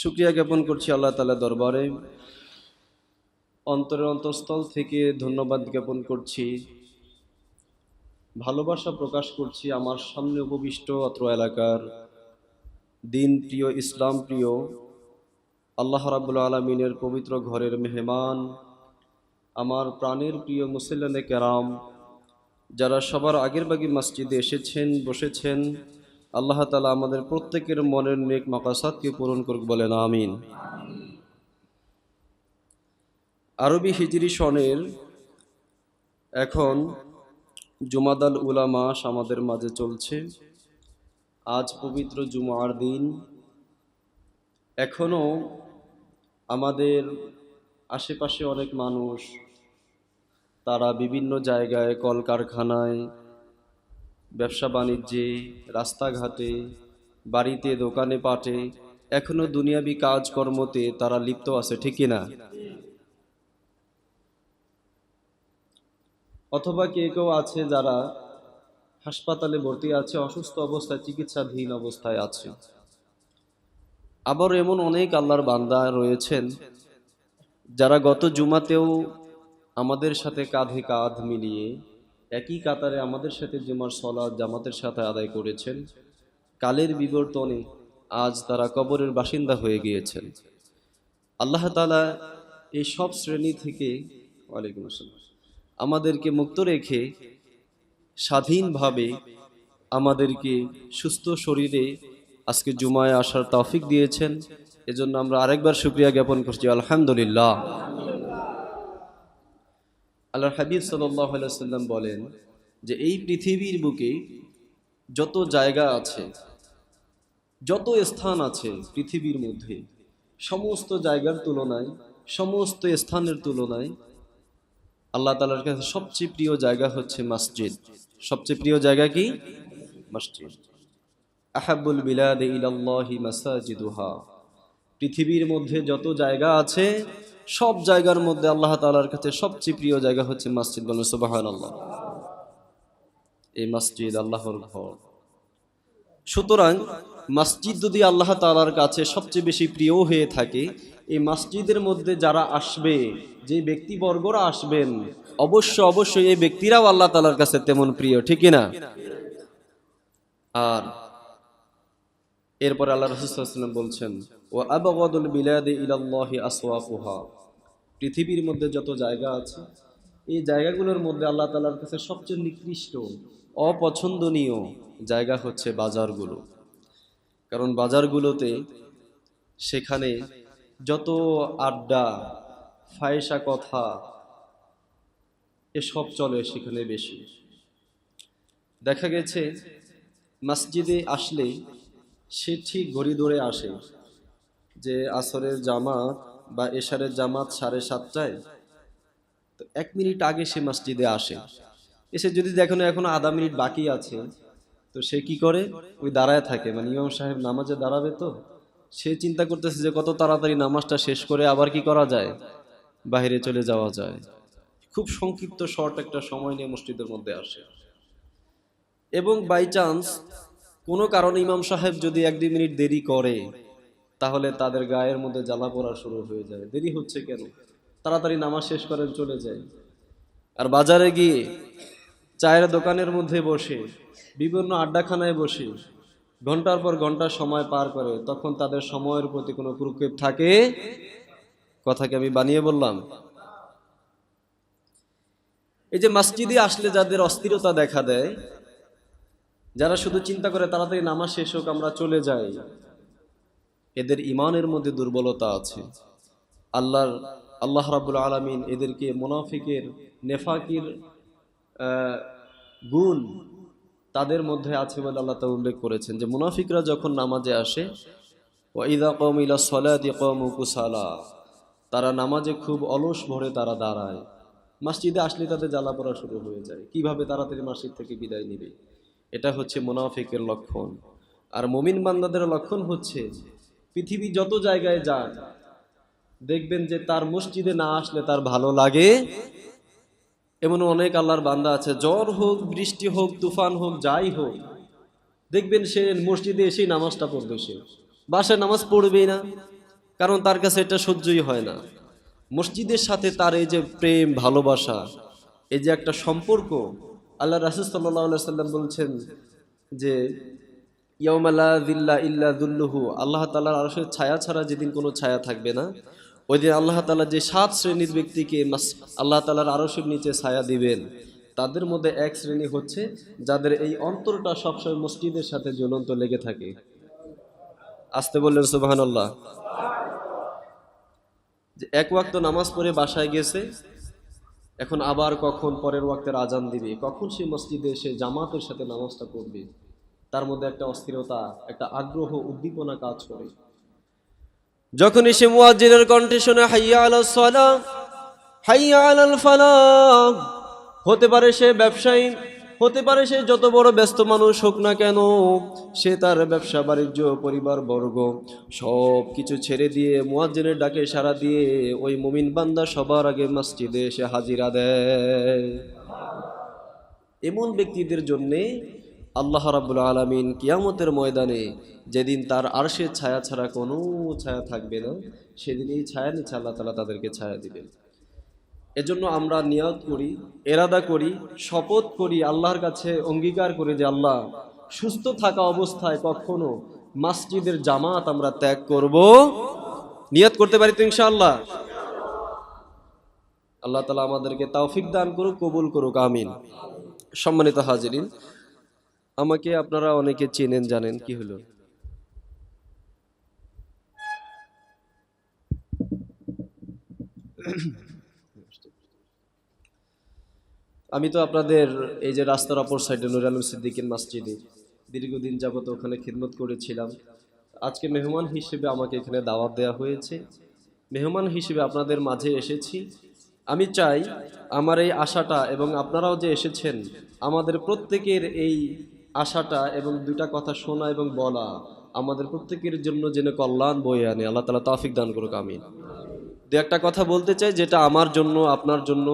শুকরিয়া জ্ঞাপন করছি আল্লাহ তাআলার দরবারে। অন্তরের অন্তঃস্থল থেকে ধন্যবাদ জ্ঞাপন করছি, ভালোবাসা প্রকাশ করছি আমার সামনে উপবিষ্ট অত্র এলাকার দিন প্রিয়, ইসলাম প্রিয়, আল্লাহ রাব্বুল আলামিনের পবিত্র ঘরের মেহমান, আমার প্রাণের প্রিয় মুসল্লিনে কেরাম, যারা সবার আগের ভাগে মসজিদে এসেছেন, বসেছেন। আল্লাহ তাআলা আমাদের প্রত্যেকের মনের নেক মাকাসাদকে পূরণ করুক, বলেন আমিন। আরবি হিজরি সনের এখন জুমাদাল উলা মাস আমাদের মাঝে চলছে। আজ পবিত্র জুমার দিন। এখনও আমাদের আশেপাশে অনেক মানুষ, তারা বিভিন্ন জায়গায়, কলকারখানায়, ব্যবসা বাণিজ্যে, রাস্তাঘাটে, বাড়িতে, দোকানে পাটে এখনো দুনিয়াবি কাজকর্মতে তারা লিপ্ত আছে, ঠিক কিনা? অথবা কেউ আছে যারা হাসপাতালে ভর্তি আছে, অসুস্থ অবস্থায়, চিকিৎসাধীন অবস্থায় আছে। আবার এমন অনেক আল্লাহর বান্দা রয়েছেন যারা গত জুমাতেও আমাদের সাথে কাঁধে কাঁধ মিলিয়ে একই কাতারে আমাদের সাথে জুমার সলাত জামাতের সাথে আদায় করেছেন। কালের বিবর্তনে আজ তারা কবরের বাসিন্দা হয়ে গিয়েছেন। আল্লাহ তাআলা এই সব শ্রেণী থেকে ওয়ালাইকুম আসসালাম আমাদেরকে মুক্ত রেখে স্বাধীনভাবে আমাদেরকে সুস্থ শরীরে আজকে জুমায় আসার তৌফিক দিয়েছেন। এজন্য আমরা আরেকবার শুকরিয়া জ্ঞাপন করছি, আলহামদুলিল্লাহ। আল্লাহর হাবিব সাল্লাল্লাহু আলাইহি ওয়াসাল্লাম বলেন যে এই পৃথিবীর বুকে যত জায়গা আছে, যত স্থান আছে পৃথিবীর মধ্যে, সমস্ত জায়গার তুলনায়, সমস্ত স্থানের তুলনায় আল্লাহ তাআলার কাছে সবচেয়ে প্রিয় জায়গা হচ্ছে মসজিদ। সবচেয়ে প্রিয় জায়গা কি? মসজিদ। আহাব্বুল বিলাদি ইলাল্লাহি মাসাজিদুহা। পৃথিবীর মধ্যে যত জায়গা আছে সব জায়গার মধ্যে আল্লাহ তাআলার কাছে সবচেয়ে প্রিয় জায়গা হচ্ছে মসজিদ। বলুন সুবহানাল্লাহ। এই মসজিদ আল্লাহর ঘর। সুতরাং মসজিদ যদি আল্লাহ তাআলার কাছে সবচেয়ে বেশি প্রিয় হয়ে থাকে, এই মসজিদের মধ্যে যারা আসবে, যে ব্যক্তিবর্গরা আসবেন, অবশ্যই এই ব্যক্তিরাও আল্লাহ তাআলার কাছে তেমন প্রিয়, ঠিক কিনা? আর এরপর আল্লাহ রাসূল সাল্লাল্লাহু আলাইহি ওয়াসাল্লাম বলছেন, ওয়া আবগাদুল বিলাদি ইলাল্লাহি আসওয়াকুহা। পৃথিবীর মধ্যে যত জায়গা আছে এই জায়গাগুলোর মধ্যে আল্লাহ তাআলার কাছে সবচেয়ে নিকৃষ্ট, অপছন্দনীয় জায়গা হচ্ছে বাজারগুলো। কারণ বাজারগুলোতে সেখানে যত আড্ডা, ফায়সা কথা এসব চলে সেখানে বেশি। দেখা গেছে মসজিদে আসলে সে ঠিক ঘড়ি ধরে আসে যে আসরের জামাত বা এশারের জামাত 7:30টায়, তো 1 মিনিট আগে সে মসজিদে আসে। এসে যদি দেখেন এখনো আধা মিনিট বাকি আছে, তো সে কি করে? ওই দাঁড়ায় থাকে, মানে ইমাম সাহেব নামাজে দাঁড়াবে, তো সে চিন্তা করতেছে যে কত তাড়াতাড়ি নামাজটা শেষ করে আবার কি করা যায়, বাইরে চলে যাওয়া যায়। খুব সংক্ষিপ্ত শর্ট একটা সময় নিয়ে মসজিদের মধ্যে আসে। এবং বাই চান্স কোনো কারণে ইমাম সাহেব যদি 1-2 মিনিট দেরি করে, তাহলে তাদের গায়ের মধ্যে জ্বালা পোড়া শুরু হয়ে যায়। দেরি হচ্ছে কেন, তাড়াতাড়ি নামাজ শেষ করেন, চলে যায়। আর বাজারে গিয়ে, চায়ের দোকানের মধ্যে বসে, বিভিন্ন আড্ডাখানায় বসে ঘন্টার পর ঘন্টা সময় পার করে, তখন তাদের সময়ের প্রতি কোনো ভ্রুক্ষেপ থাকে? কথাকে আমি বানিয়ে বললাম? এই যে মসজিদে আসলে যাদের অস্থিরতা দেখা দেয়, যারা শুধু চিন্তা করে তাড়াতাড়ি নামাজ শেষ হোক আমরা চলে যাই, এদের ইমানের মধ্যে দুর্বলতা আছে। আল্লাহ রাব্বুল আলামিন এদেরকে মুনাফিকের, নেফাকির গুণ তাদের মধ্যে আছে বলে আল্লাহ তাআলা উল্লেখ করেছেন যে মুনাফিকরা যখন নামাজে আসে, ওয়া ইযা কামু ইলাস সালাতি কামু কুসালা, তারা নামাজে খুব অলস ভরে তারা দাঁড়ায়। মসজিদে আসলে তাদের জ্বালা পোড়া শুরু হয়ে যায়, কিভাবে তাড়াতাড়ি মসজিদ থেকে বিদায় নেবে। এটা হচ্ছে মুনাফিকের লক্ষণ। আর মুমিন বান্দাদের লক্ষণ হচ্ছে পৃথিবী যত জায়গায় যান, দেখবেন যে তার মসজিদে না আসলে তার ভালো লাগে। এমন অনেক আল্লাহর বান্দা আছে, জ্বর হোক, বৃষ্টি হোক, তুফান হোক, যাই হোক, দেখবেন সে মসজিদে এসেই নামাজটা পড়বে। সে বাসায় নামাজ পড়বেই না, কারণ তার কাছে এটা সহ্যই হয় না। মসজিদের সাথে তার এই যে প্রেম ভালোবাসা, এই যে একটা সম্পর্ক, আল্লাহ রাসূল সাল্লাল্লাহু আলাইহি সাল্লাম বলছেন যে ইয়াউমা লা যিল্লা ইল্লা যুল্লুহু, আল্লাহ তাআলার আরশের ছায়া ছাড়া যেদিন কোনো ছায়া থাকবে না, ওই দিন আল্লাহ তাআলা যে 7 শ্রেণীর ব্যক্তিকে আল্লাহ তাআলার আরশের নিচে ছায়া দিবেন, তাদের মধ্যে এক শ্রেণী হচ্ছে যাদের এই অন্তরটা সবসময় মসজিদের সাথে জ্বলন্ত লেগে থাকে। আসতে বললেন সুবহানাল্লাহ। যে এক ওয়াক্ত নামাজ পড়ে বাসায় গেছে, এখন আবার কখন পরের ওয়াক্তের আজান দিবে, কখন সে মসজিদে এসে জামাতের সাথে নামাজটা পড়বে, তার মধ্যে একটা অস্থিরতা, একটা আগ্রহ, উদ্দীপনা কাজ করে। যখন এসে মুয়াজ্জিনের কণ্ঠে শুনে হাইয়া আলাস সালাহ, হাইয়া আলাল ফালাহ, হতে পারে সে ব্যবসায়ী, হতে পারে সে যত বড় ব্যস্ত মানুষ হোক না কেন, সে তার ব্যবসা বাণিজ্য পরিবার বর্গ সব কিছু ছেড়ে দিয়ে মুয়াজ্জিনের ডাকে সাড়া দিয়ে ওই মুমিন বান্দা সবার আগে মসজিদে এসে হাজিরা দেয়। এমন ব্যক্তিদের জন্যে আল্লাহ রাব্বুল আলামিন কিয়ামতের ময়দানে, যেদিন তার আরশের ছায়া ছাড়া কোনো ছায়া থাকবে না, সেদিন এই ছায়া নিচে আল্লাহ তাআলা তাদেরকে ছায়া দিবেন। এজন্য আমরা নিয়ত করি, এরাদা করি, শপথ করি, আল্লাহর কাছে অঙ্গীকার করি যে আল্লাহ, সুস্থ থাকা অবস্থায় কখনো মসজিদের জামাত আমরা ত্যাগ করব। নিয়ত করতে পারি তো ইনশাআল্লাহ? আল্লাহ তাআলা আমাদেরকে তৌফিক দান করুক, কবুল করুক, আমিন। সম্মানিত হাজিরিন, আমাকে আপনারা অনেকে চেনেন, জানেন। কি হলো? আমি তো আপনাদের এই যে রাস্তার অপর সাইডে নূর আলম সিদ্দিকীর মসজিদে দীর্ঘদিন যাবত ওখানে খিদমত করেছিলাম। আজকে মেহমান হিসেবে আমাকে এখানে দাওয়াত দেওয়া হয়েছে, মেহমান হিসেবে আপনাদের মাঝে এসেছি। আমি চাই আমার এই আশাটা এবং আপনারাও যে এসেছেন, আমাদের প্রত্যেকের এই আশাটা এবং দুইটা কথা শোনা এবং বলা আমাদের প্রত্যেকের জন্য যেন কল্যাণ বয়ে আনে। আল্লাহ তাআলা তৌফিক দান করুক, আমিন। দু একটা কথা বলতে চাই যেটা আমার জন্য, আপনার জন্য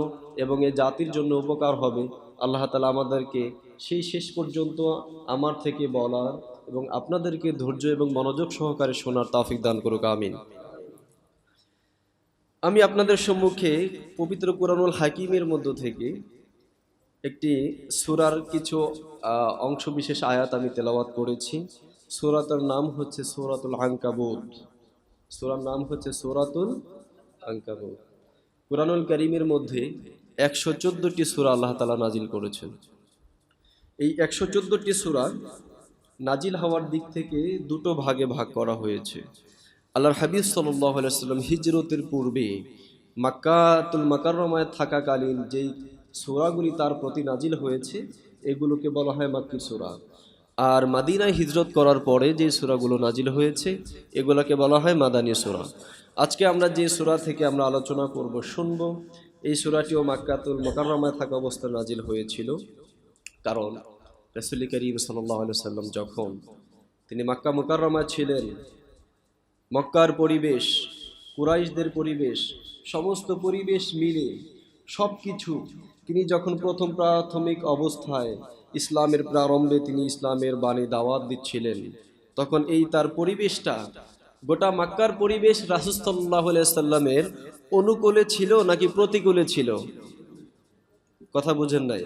এবং এই জাতির জন্য উপকার হবে। আল্লাহ তাআলা আমাদেরকে সেই শেষ পর্যন্ত আমার থেকে বলার এবং আপনাদেরকে ধৈর্য এবং মনোযোগ সহকারে শোনার তৌফিক দান করুক, আমিন। আমি আপনাদের সম্মুখে পবিত্র কুরআনুল হাকিমের মধ্য থেকে একটি সূরার কিছু অংশ বিশেষ আয়াত আমি তেলাওয়াত করেছি। সূরাটার নাম হচ্ছে সূরাতুল আনকাবুত। সূরার নাম হচ্ছে সূরাতুল আনকাবুত। কুরআনুল কারীমের মধ্যে 114টি সূরা আল্লাহ তাআলা নাজিল করেছেন। এই 114টি সূরা নাজিল হওয়ার দিক থেকে দুটো ভাগে ভাগ করা হয়েছে। আল্লাহর হাবিব সাল্লাল্লাহু আলাইহি ওয়াসাল্লাম হিজরতের পূর্বে মক্কাতুল মুকাররমায় থাকাকালীন যেই সূরাগুলি তার প্রতি নাজিল হয়েছে, এগুলোকে বলা হয় মাক্কি সূরা। আর মদিনায় হিজরত করার পরে যে সূরাগুলো নাজিল হয়েছে, এগুলোকে বলা হয় মাদানী সূরা। আজকে আমরা যে সূরা থেকে আমরা আলোচনা করব, শুনব, এই সূরাটিও মক্কাতুল মুকাররমায় থাকা অবস্থায় নাজিল হয়েছিল। কারণ রাসূল করিম সাল্লাল্লাহু আলাইহি ওয়াসাল্লাম যখন তিনি মক্কা মুকাররমায় ছিলেন, মক্কার পরিবেশ, কুরাইশদের পরিবেশ, সমস্ত পরিবেশ মিলে সব কিছু, তিনি যখন প্রথম প্রাথমিক অবস্থায় ইসলামের প্রারম্ভে তিনি ইসলামের বাণী দাওয়াত দিচ্ছিলেন, তখন এই তার পরিবেশটা, গোটা মক্কার পরিবেশ রাসূল সাল্লাল্লাহু আলাইহি সাল্লামের অনুকূলে ছিল নাকি প্রতিকূলে ছিল? কথা বুঝেন নাই?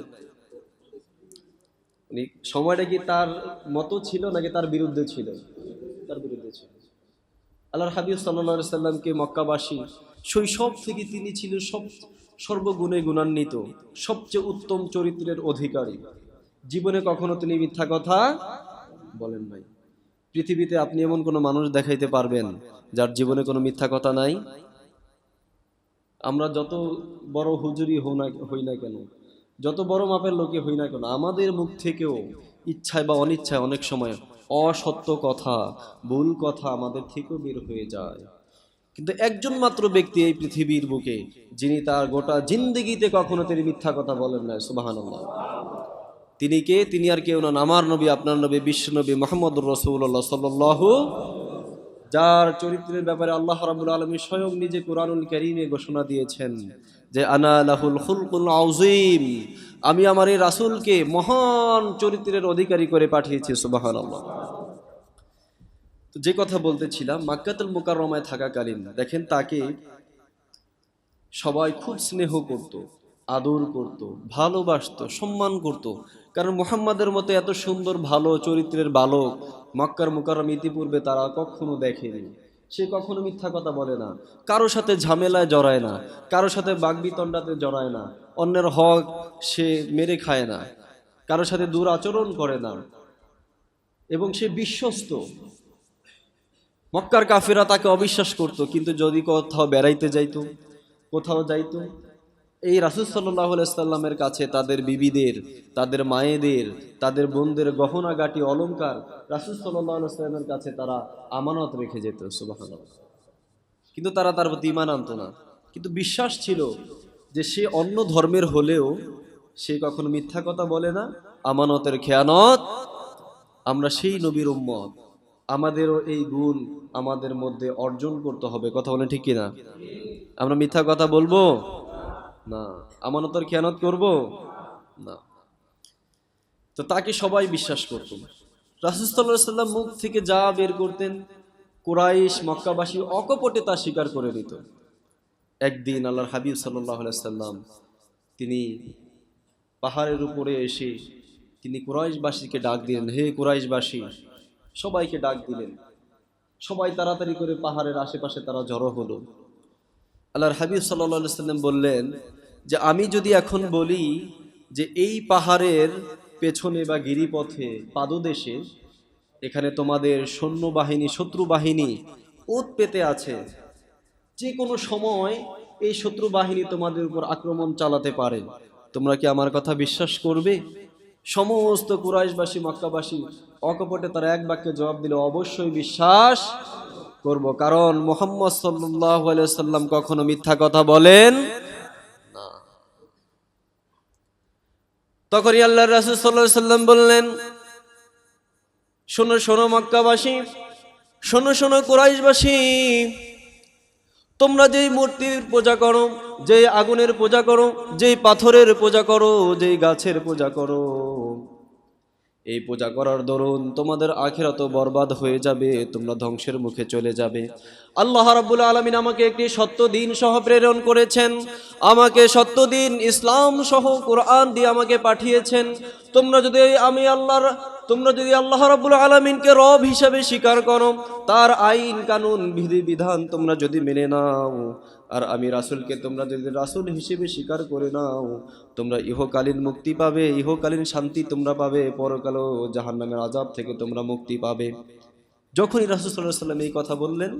সময়টা কি তার মতো ছিল নাকি তার বিরুদ্ধে ছিল? তার বিরুদ্ধে ছিল। আল্লাহর হাবিব সাল্লাল্লাহু আলাইহি সাল্লামকে মক্কাবাসী শৈশব থেকে তিনি ছিলেন সর্বগুণে গুণান্বিত, সবচেয়ে উত্তম চরিত্রের অধিকারী। জীবনে কখনো তিনি মিথ্যা কথা বলেন নাই। পৃথিবীতে আপনি এমন কোনো মানুষ দেখাইতে পারবেন যার জীবনে কোনো মিথ্যা কথা নাই? আমরা যত বড় হুজুরি হই না কেন, যত বড় মাপের লোকে হই না কেন, আমাদের মুখ থেকেও ইচ্ছায় বা অনিচ্ছায় অনেক সময় অসত্য কথা, ভুল কথা আমাদের থেকেও বের হয়ে যায়। কিন্তু একজন মাত্র ব্যক্তি এই পৃথিবীর বুকে, যিনি তার গোটা জিন্দেগিতে কখনো তিনি মিথ্যা কথা বলেন না। সুবহানাল্লাহ। তিনি কে? তিনি আর কেউ না, আমার নবী, আপনার নবী, বিশ্ব নবী মুহাম্মদুর রাসূলুল্লাহ সাল্লাল্লাহু, যার চরিত্রের ব্যাপারে আল্লাহ রাব্বুল আলামিন স্বয়ং নিজে কুরআনুল কারীমে ঘোষণা দিয়েছেন যে আনা লাহুল খুলকুল আযীম, আমি আমার এই রাসূলকে মহান চরিত্রের অধিকারী করে পাঠিয়েছি। সুবহানাল্লাহ। তো যে কথা বলতেছিলাম, মক্কাতুল মুকাররমায় থাকাকালীন দেখেন তাকে সবাই খুব স্নেহ করত, আদর করত, ভালোবাসতো, সম্মান করত। কারণ মুহাম্মাদের মতো এত সুন্দর ভালো চরিত্রের বালক মক্কার মুকাররম ইতিপূর্বে তারা কখনো দেখেনি। সে কখনো মিথ্যা কথা বলে না, কারো সাথে ঝামেলায় জড়ায় না, কারো সাথে বাগবিতণ্ডাতে জড়ায় না, অন্যের হক সে মেরে খায় না, কারো সাথে দুরাচরণ করে না, এবং সে বিশ্বস্ত। মক্কার কাফেরা তাকে অবিশ্বাস করত, কিন্তু যদি কোথাও বেড়াইতে যাইতো, কোথাও যাইতো, এই রাসূল সাল্লাল্লাহু আলাইহি সাল্লামের কাছে তাদের বিবিদের, তাদের মায়েদের, তাদের বোনদের গহনা গাটি অলংকার রাসূল সাল্লাল্লাহু আলাইহি সাল্লামের কাছে তারা আমানত রেখে যেত। সুবহানাল্লাহ। কিন্তু তারা তার প্রতি ঈমান আনতো না, কিন্তু বিশ্বাস ছিল যে সে অন্য ধর্মের হলেও সে কখনো মিথ্যা কথা বলে না, আমানতের খেয়ানত। আমরা সেই নবীর উম্মত, আমাদেরও এই গুণ আমাদের মধ্যে অর্জন করতে হবে। কথা বলেন ঠিক কিনা? আমরা মিথ্যা কথা বলবো না, আমানতের খেয়ানত করব না। তো তাকে সবাই বিশ্বাস করত। রাসূল সাল্লাল্লাহু আলাইহি সাল্লাম মুখ থেকে যা বের করতেন কুরাইশ মক্কাবাসী অকপটে তা স্বীকার করে নিত। একদিন আল্লাহর হাবিব সাল্লাল্লাহু আলাইহি সাল্লাম তিনি পাহাড়ের উপরে এসে তিনি কুরাইশবাসীকে ডাক দিলেন, হে কুরাইশবাসী, সবাইকে ডাক দিলেন। সবাই তাড়াতাড়ি করে পাহাড়ের আশেপাশে তারা জড়ো হলো। আল্লাহর হাবিব সাল্লাল্লাহু আলাইহি সাল্লাম বললেন যে আমি যদি এখন বলি যে এই পাহাড়ের পেছনে বা গিরিপথে পাদদেশে এখানে তোমাদের সৈন্যবাহিনী, শত্রু বাহিনী ওত পেতে আছে, যে কোনো সময় এই শত্রু বাহিনী তোমাদের উপর আক্রমণ চালাতে পারে, তোমরা কি আমার কথা বিশ্বাস করবে? সমস্ত কুরাইশবাসী মক্কাবাসী অকপটে তারা এক বাক্যে জবাব দিল, অবশ্যই বিশ্বাস করব, কারণ মুহাম্মদ সাল্লাল্লাহু আলাইহি ওয়াসাল্লাম কখনো মিথ্যা কথা বলেন না। তখনই আল্লাহর রাসূল সাল্লাল্লাহু আলাইহি ওয়াসাল্লাম বললেন, শোনো শোনো মক্কাবাসী, শোনো শোনো কুরাইশবাসী, তোমরা যেই মূর্তির পূজা করো, যেই আগুনের পূজা করো, যেই পাথরের পূজা করো, যেই গাছের পূজা করো, এই পূজা করার দরুন তোমাদের আখিরাত বরবাদ হয়ে যাবে, তোমরা ধ্বংসের মুখে চলে যাবে। আল্লাহ রাব্বুল আলামিন আমাকে একটি সত্য দিন সহ প্রেরণ করেছেন, আমাকে সত্য দিন ইসলাম সহ কোরআন দিয়ে আমাকে পাঠিয়েছেন। তোমরা যদি আল্লাহ রাব্বুল আলামিনকে রব হিসাবে স্বীকার করো, তার আইন কানুন বিধি বিধান তোমরা যদি মেনে নাও, আর আমি রাসূলকে তোমরা যদি রাসূল হিসেবে স্বীকার করে নাও, তোমরা ইহকালীন মুক্তি পাবে, ইহকালীন শান্তি তোমরা পাবে, পরকালও জাহান্নামের আযাব থেকে তোমরা মুক্তি পাবে। যখনই রাসূল সাল্লাল্লাহু আলাইহি ওয়াসাল্লাম এই কথা বললেন,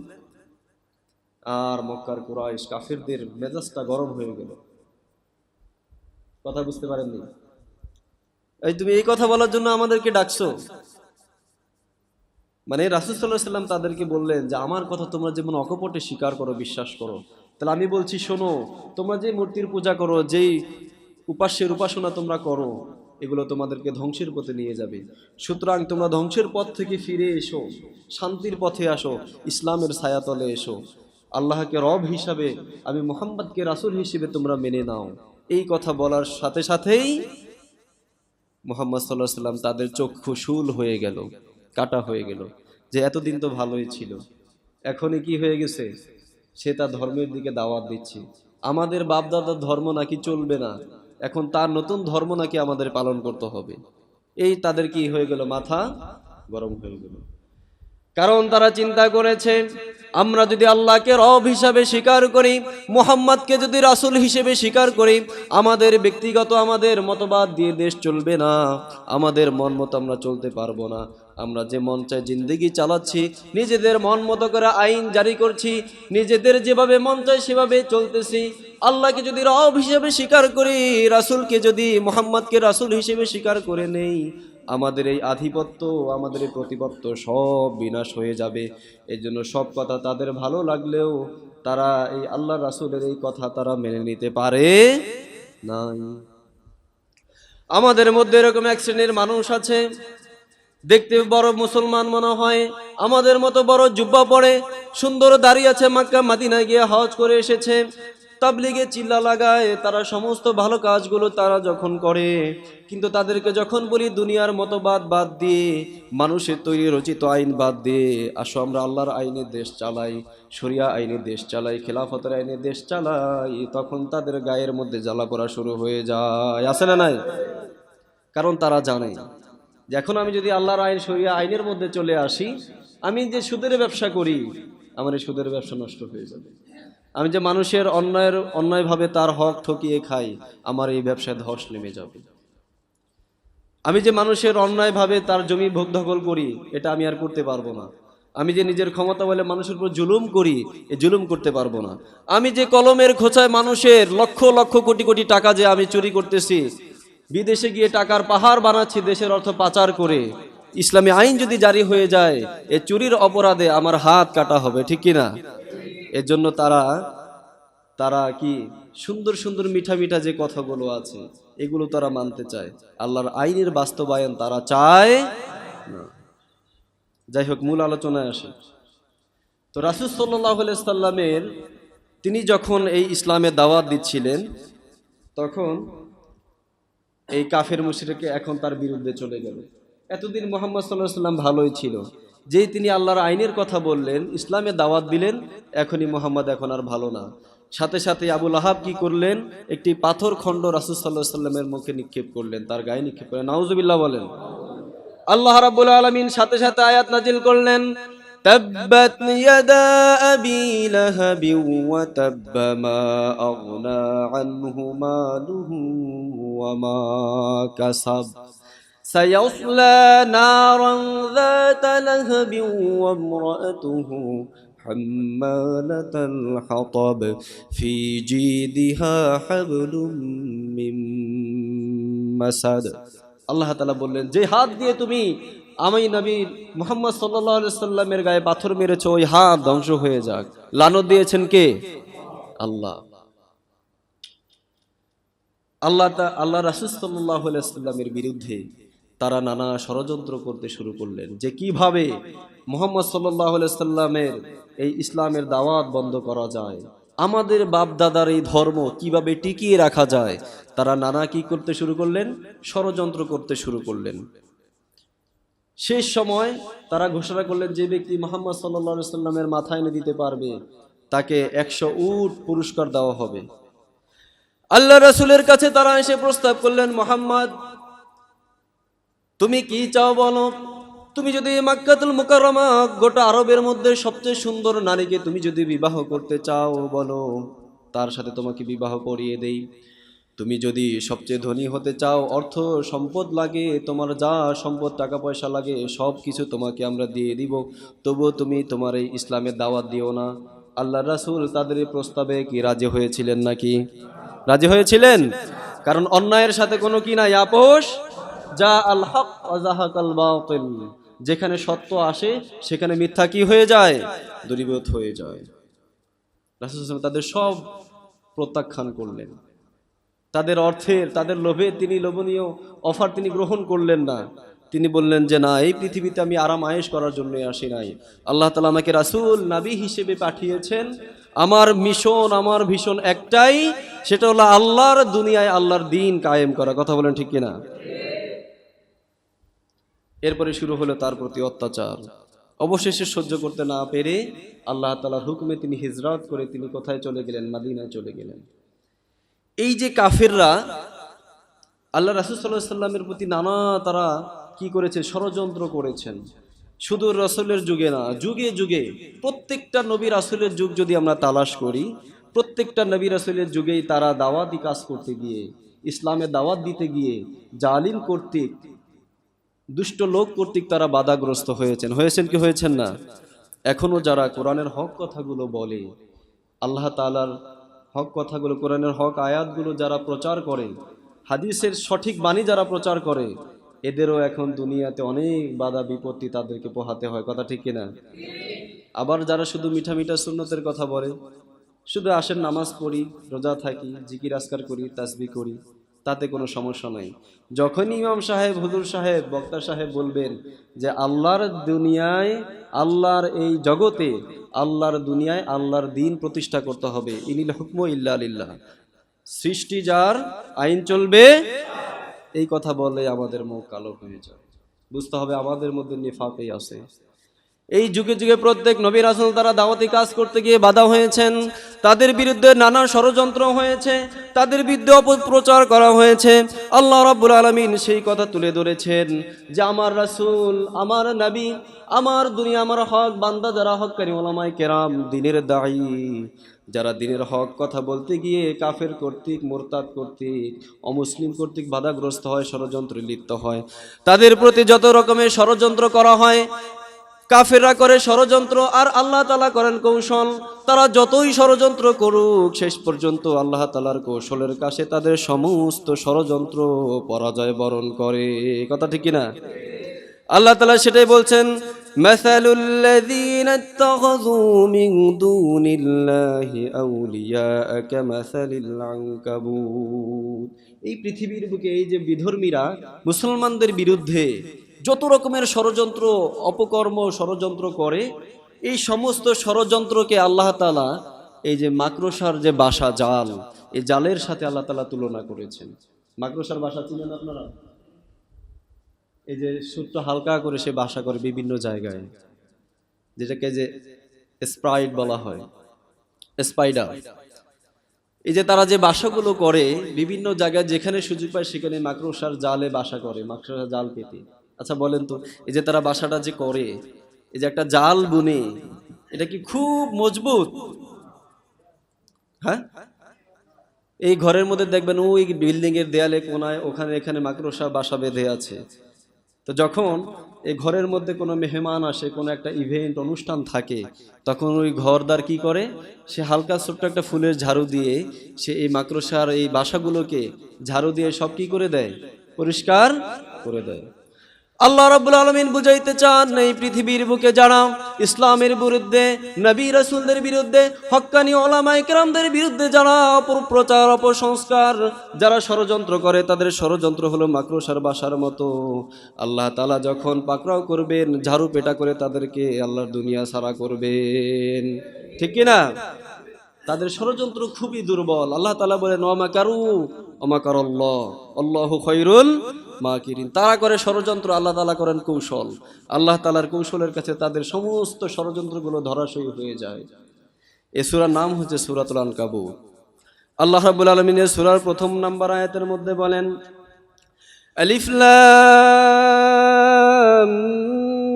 আর মক্কার কুরাইশ কাফিরদের মেজাজটা গরম হয়ে গেল। কথা বুঝতে পারেননি? এই তুমি এই কথা বলার জন্য আমাদেরকে ডাকছো? মানে রাসূল সাল্লাল্লাহু আলাইহি ওয়াসাল্লাম তাদেরকে বললেন যে আমার কথা তোমরা যেমন অকপটে স্বীকার করো, বিশ্বাস করো, তাহলে আমি বলছি শোনো, তোমরা যে মূর্তির পূজা করো, যেই উপাস্যের উপাসনা তোমরা করো, এগুলো তোমাদেরকে ধ্বংসের পথে নিয়ে যাবে। সুতরাং তোমরা ধ্বংসের পথ থেকে ফিরে এসো, শান্তির পথে আসো, ইসলামের ছায়াতলে এসো, আল্লাহকে রব হিসাবে, আমি মুহাম্মদকে রাসূল হিসেবে তোমরা মেনে নাও। এই কথা বলার সাথে সাথেই মুহাম্মদ সাল্লাল্লাহু আলাইহি ওয়াসাল্লাম তাদের চক্ষু শূল হয়ে গেল, কাটা হয়ে গেল, যে এতদিন তো ভালোই ছিল, এখনই কি হয়ে গেছে? সে তার ধর্মের দিকে দাওয়াত দিচ্ছে। আমাদের বাপদাদার ধর্ম নাকি চলবে না, এখন তার নতুন ধর্ম নাকি আমাদের পালন করতে হবে। এই তাদের কি হয়ে গেল? মাথা গরম হয়ে গেল। কারণ তারা চিন্তা করেছে, আমরা যদি আল্লাহকে রব হিসাবে স্বীকার করি, মুহাম্মদকে যদি রাসূল হিসেবে স্বীকার করি, আমাদের ব্যক্তিগত আমাদের মতবাদ দিয়ে দেশ চলবে না, আমাদের মন মতো আমরা চলতে পারবো না। আমরা যে মন চায় জিন্দেগি চালাচ্ছি, নিজেদের মন মতো করে আইন জারি করছি, নিজেদের যেভাবে মন চায় সেভাবে চলতেছি। আল্লাহকে যদি রব হিসেবে স্বীকার করি, রাসূলকে যদি মুহাম্মদকে রাসূল হিসেবে স্বীকার করে নেই, আমাদের এই আধিপত্য, আমাদের এই প্রতিপত্ত সব বিনাশ হয়ে যাবে। এই জন্য সব কথা তাদের ভালো লাগলেও তারা এই আল্লাহ রাসূলের এই কথা তারা মেনে নিতে পারে নাই। আমাদের মধ্যে এরকম এক শ্রেণীর মানুষ আছে, দেখতে বড় মুসলমান মনে হয়, আমাদের মতো বড় জুব্বা পরে, সুন্দর দাড়ি আছে, মক্কা মদিনায় গিয়ে হজ করে এসেছে, তাবলীগে চিল্লা লাগায়, তারা সমস্ত ভালো কাজগুলো তারা যখন করে, কিন্তু তাদেরকে যখন বলি দুনিয়ার মতবাদ বাদ দিয়ে, মানুষের তৈরি রচিত আইন বাদ দিয়ে আসো আমরা আল্লাহর আইনে দেশ চালাই, শরিয়া আইনে দেশ চালাই, খেলাফতের আইনে দেশ চালাই, তখন তাদের গায়ের মধ্যে জ্বালা পড়া শুরু হয়ে যায়। আছে না নাই? কারণ তারা জানে যে এখন আমি যদি আল্লাহর আইন শরিয়া আইনের মধ্যে চলে আসি, আমি যে সুদের ব্যবসা করি আমার এই সুদের ব্যবসা নষ্ট হয়ে যাবে। আমি যে মানুষের অন্যায়ভাবে তার হক ঠকিয়ে খাই, আমার এই ব্যবসায় ধস নেমে যাবে। আমি যে মানুষের অন্যায়ভাবে তার জমি ভোগ দখল করি, এটা আমি আর করতে পারবো না। আমি যে নিজের ক্ষমতা বলে মানুষের উপর জুলুম করি, এই জুলুম করতে পারবো না। আমি যে কলমের খোঁচায় মানুষের লক্ষ লক্ষ কোটি কোটি টাকা যে আমি চুরি করতেছি, বিদেশে গিয়ে টাকার পাহাড় বানাচ্ছি দেশের অর্থ পাচার করে, ইসলামী আইন যদি জারি হয়ে যায় এ চুরির অপরাধে আমার হাত কাটা হবে, ঠিক কিনা? এর জন্য তারা কি সুন্দর সুন্দর মিঠা মিঠা যে কথাগুলো আছে এগুলো তারা মানতে চায়, আল্লাহর আইনের বাস্তবায়ন তারা চায় না। যাই হোক, মূল আলোচনায় আসে। তো রাসূল সাল্লাল্লাহু আলাইহি সাল্লামের তিনি যখন এই ইসলামের দাওয়াত দিচ্ছিলেন, তখন এই কাফের মুশরিকরা এখন তার বিরুদ্ধে চলে গেল। এতদিন মুহাম্মদ সাল্লাল্লাহু আলাইহি সাল্লাম ভালোই ছিল, যেই তিনি আল্লাহর আইনের কথা বললেন, ইসলামের দাওয়াত দিলেন, এখনই মুহাম্মদ এখন আর ভালো না। সাথে সাথে আবু লাহাব কি করলেন, একটি পাথর খণ্ড রাসূল সাল্লাল্লাহু আলাইহি সাল্লামের মুখে নিক্ষেপ করলেন, তার গায়ে নিক্ষেপ করলেন। নাউজুবিল্লাহ বলেন। আল্লাহ রাব্বুল আলামিন সাথে সাথে আয়াত নাজিল করলেন, তাব্বাত ইয়াদা আবি লাহাব ওয়া তাব্বা মা আগনা আনহু মালুহু ওয়া মা কাসাব সায়াসলা নারান যাতা লাহাব ওয়া ইমরাতুহু হাম্মালাতাল হাতাব ফি জিদিহা হাবলুম মিন মাসাদ। আল্লাহ তাআলা বললেন, যে হাত দিয়ে তুমি আমি নবী মুহাম্মদ সাল্লাল্লাহু আলাইহি সাল্লামের গায়ে পাথর মেরেছো, ওই হাত ধ্বংস হয়ে যাক। লানত দিয়েছেন কে? আল্লাহ। আল্লাহ রাসূল সাল্লাল্লাহু আলাইহি সাল্লামের বিরুদ্ধে তারা নানা ষড়যন্ত্র করতে শুরু করলেন, যে কিভাবে মুহাম্মদ সাল্লাল্লাহু আলাইহি সাল্লামের এই ইসলামের দাওয়াত বন্ধ করা যায়, আমাদের বাপ দাদার এই ধর্ম কিভাবে টিকিয়ে রাখা যায়। তারা নানা কি করতে শুরু করলেন, ষড়যন্ত্র করতে শুরু করলেন। শেষ সময় তারা ঘোষণা করলেন, যে ব্যক্তি মুহাম্মদ সাল্লাল্লাহু আলাইহি সাল্লামের মাথা এনে দিতে পারবে তাকে 100 উট পুরস্কার দেওয়া হবে। আল্লাহ রাসূলের কাছে তারা এসে প্রস্তাব করলেন, মুহাম্মদ তুমি কি চাও বলো? তুমি যদি মক্কাতুল মুকাররমা, গোটা আরবের মধ্যে সবচেয়ে সুন্দর নারীকে তুমি যদি বিবাহ করতে চাও বলো, তার সাথে তোমাকে বিবাহ করিয়ে দেই। তুমি যদি সবচেয়ে ধনী হতে চাও, অর্থ সম্পদ লাগে, তোমার যা সম্পদ টাকা পয়সা লাগে সব কিছু তোমাকে আমরা দিয়ে দিব, তবুও তুমি তোমার এই ইসলামের দাওয়াত দিও না। আল্লাহ রাসূল তাদের এই প্রস্তাবে কি রাজি হয়েছিলেন নাকি? রাজি হয়েছিলেন। কারণ অন্যায়ের সাথে কোনো কি নাই, আপোষ। যা আল হক ওয়া যাহাকাল বাতিল, যেখানে সত্য আসে সেখানে মিথ্যা কি হয়ে যায়? দূরীভূত হয়ে যায়। রাসূল সাল্লাল্লাহু আলাইহি ওয়াসাল্লাম তাদের সব প্রত্যাখ্যান করলেন। তাদের অর্থের, তাদের লোভে তিনি লোভনীয় অফার তিনি গ্রহণ করলেন না। তিনি বললেন যে না, এই পৃথিবীতে আমি আরাম আয়েশ করার জন্য আসি নাই। আল্লাহ তাআলা আমাকে রাসূল নবী হিসেবে পাঠিয়েছেন। আমার মিশন, আমার ভীষণ একটাই, সেটা হলো আল্লাহর দুনিয়ায় আল্লাহর দ্বীন কায়েম করা। কথা বলেন ঠিক কিনা? এরপরে শুরু হলো তার প্রতি অত্যাচার। অবশেষে সহ্য করতে না পেরে আল্লাহ তাআলার হুকুমে তিনি হিজরত করে তিনি কোথায় চলে গেলেন? মদিনায় চলে গেলেন। এই যে কাফেররা আল্লাহ রাসূল সাল্লাল্লাহু আলাইহি সাল্লামের প্রতি নানা তারা কি করেছে? ষড়যন্ত্র করেছেন। শুধু রাসূলের যুগে না, যুগে যুগে প্রত্যেকটা নবী রাসূলের যুগ যদি আমরা তালাশ করি, প্রত্যেকটা নবী রাসূলের যুগেই তারা দাওয়াতি কাজ করতে গিয়ে, ইসলামের দাওয়াত দিতে গিয়ে জালিম কর্তৃক, দুষ্ট লোক কর্তৃক তারা বাধাগ্রস্ত হয়েছেন কি হয়েছেন না? এখনো যারা কোরআনের হক কথাগুলো বলে, আল্লাহ তাআলার হক কথাগুলো, কোরআনের হক আয়াতগুলো যারা প্রচার করে, হাদিসের সঠিক বাণী যারা প্রচার করে, এদেরও এখন দুনিয়াতে অনেক বাধা বিপত্তি তাদেরকে পোহাতে হয়। কথা ঠিক কিনা? আবার যারা শুধু মিঠা মিঠা সুন্নতের কথা বলে, শুধু আসেন নামাজ পড়ি, রোজা থাকি, জিকির আজকার করি, তাসবিহ করি, তাতে কোনো সমস্যা নাই। যখনই ইমাম সাহেব, হুজুর সাহেব, বক্তা সাহেব বলবেন যে আল্লাহর দুনিয়ায়, আল্লাহর এই জগতে, আল্লাহর দুনিয়ায় আল্লাহর দিন প্রতিষ্ঠা করতে হবে, ইনিল হুকমু ইল্লা লিল্লাহ, সৃষ্টি যার, আইন চলবে, এই কথা বলে আমাদের মুখ কালো হয়ে যায়। বুঝতে হবে আমাদের মধ্যে নিফাকই আছে। এই যুগে যুগে প্রত্যেক নবী রাসূল তারা দাওয়াতি কাজ করতে গিয়ে বাধা হয়েছেন, তাদের বিরুদ্ধে নানা ষড়যন্ত্র হয়েছে, তাদের বিরুদ্ধে অপপ্রচার করা হয়েছে। আল্লাহ রাব্বুল আলামিন সেই কথা তুলে ধরেছেন যে আমার রাসূল, আমার নবী, আমার দুনিয়া, আমার হক বান্দা যারা হক্কানি উলামায়ে কেরাম, দ্বীনের দাঈ, যারা দ্বীনের হক কথা বলতে গিয়ে কাফের কর্তৃক, মুরতাদ কর্তৃক, অমুসলিম কর্তৃক বাধাগ্রস্ত হয়, ষড়যন্ত্রে লিপ্ত হয়, তাদের প্রতি যত রকমের ষড়যন্ত্র করা হয়, কাফেররা করে ষড়যন্ত্র আর আল্লাহ তাআলা করেন কৌশল। তারা যতই ষড়যন্ত্র করুক, শেষ পর্যন্ত আল্লাহ তাআলার কৌশলের কাছে তাদের সমস্ত ষড়যন্ত্র পরাজয় বরণ করে। কথা ঠিক কিনা? আল্লাহ তাআলা সেটাই বলছেন, মাসালুল্লাযীনা ইত্তাখাযু মিন দুনিল্লাহি আউলিয়া কামাসালিল আনকাবুত। এই পৃথিবীর বুকে এই যে বিধর্মীরা মুসলমানদের বিরুদ্ধে যত রকমের ষড়যন্ত্র, অপকর্ম, ষড়যন্ত্র করে, এই সমস্ত ষড়যন্ত্রকে আল্লাহ তাআলা এই যে মাকড়সার যে বাসা, জাল, এই জালের সাথে আল্লাহ তাআলা তুলনা করেছেন। মাকড়সার বাসা চিনেন আপনারা? এই যে সূত্র হালকা করে সে বাসা করে বিভিন্ন জায়গায়, যেটাকে যে স্প্রাইট বলা হয়, স্পাইডার। এই যে তারা যে বাসাগুলো করে বিভিন্ন জায়গায়, যেখানে সুযোগ পায় সেখানে মাকড়সার জালে বাসা করে, মাকড়সার জাল পেতে। আচ্ছা বলেন তো, এই যে তারা বাসাটা যে করে, এই যে একটা জাল বুনে, এটা কি খুব মজবুত? হ্যাঁ, এই ঘরের মধ্যে দেখবেন ওই বিল্ডিং এর দেয়ালে কোনায় ওখানে এখানে মাকড়সা বাসা বেঁধে আছে। তো যখন এই ঘরের মধ্যে কোনো মেহমান আসে, কোনো একটা ইভেন্ট, অনুষ্ঠান থাকে, তখন ওই ঘরদার কি করে, সে হালকা ছোট্ট একটা ফুলের ঝাড়ু দিয়ে সে এই মাকড়সার এই বাসাগুলোকে ঝাড়ু দিয়ে সব কি করে দেয়, পরিষ্কার করে দেয়। আল্লাহ রাব্বুল আলামিন বুঝাইতে চান, এই পৃথিবীর বুকে যারা ইসলামের বিরুদ্ধে, নবী রাসূলদের বিরুদ্ধে, হক্কানি উলামায়ে কেরামদের বিরুদ্ধে যারা অপপ্রচার, অপসংস্কার, যারা ষড়যন্ত্র করে, তাদের ষড়যন্ত্র হলো মাকড়সার বাসার মতো। আল্লাহ তাআলা যখন পাকড়াও করবেন, ঝাড়ু পেটা করে তাদেরকে আল্লাহর দুনিয়া ছাড়া করবেন। ঠিক কি না? তাদের ষড়যন্ত্র খুবই দুর্বল। আল্লাহ তাআলা বলেন, ওয়া মাকারু ওয়া মাকারাল্লাহ আল্লাহু খায়রুল মাকিরিন। তারা করে ষড়যন্ত্র, আল্লাহ তাআলা করেন কৌশল। আল্লাহ তাআলার কৌশলের কাছে তাদের সমস্ত ষড়যন্ত্রগুলো ধরাশয়ী হয়ে যায়। এই সূরার নাম হচ্ছে সূরাতুল আনকাবুত। আল্লাহ রাব্বুল আলামিনের সূরার প্রথম নাম্বার আয়াতের মধ্যে বলেন, আলিফ লাম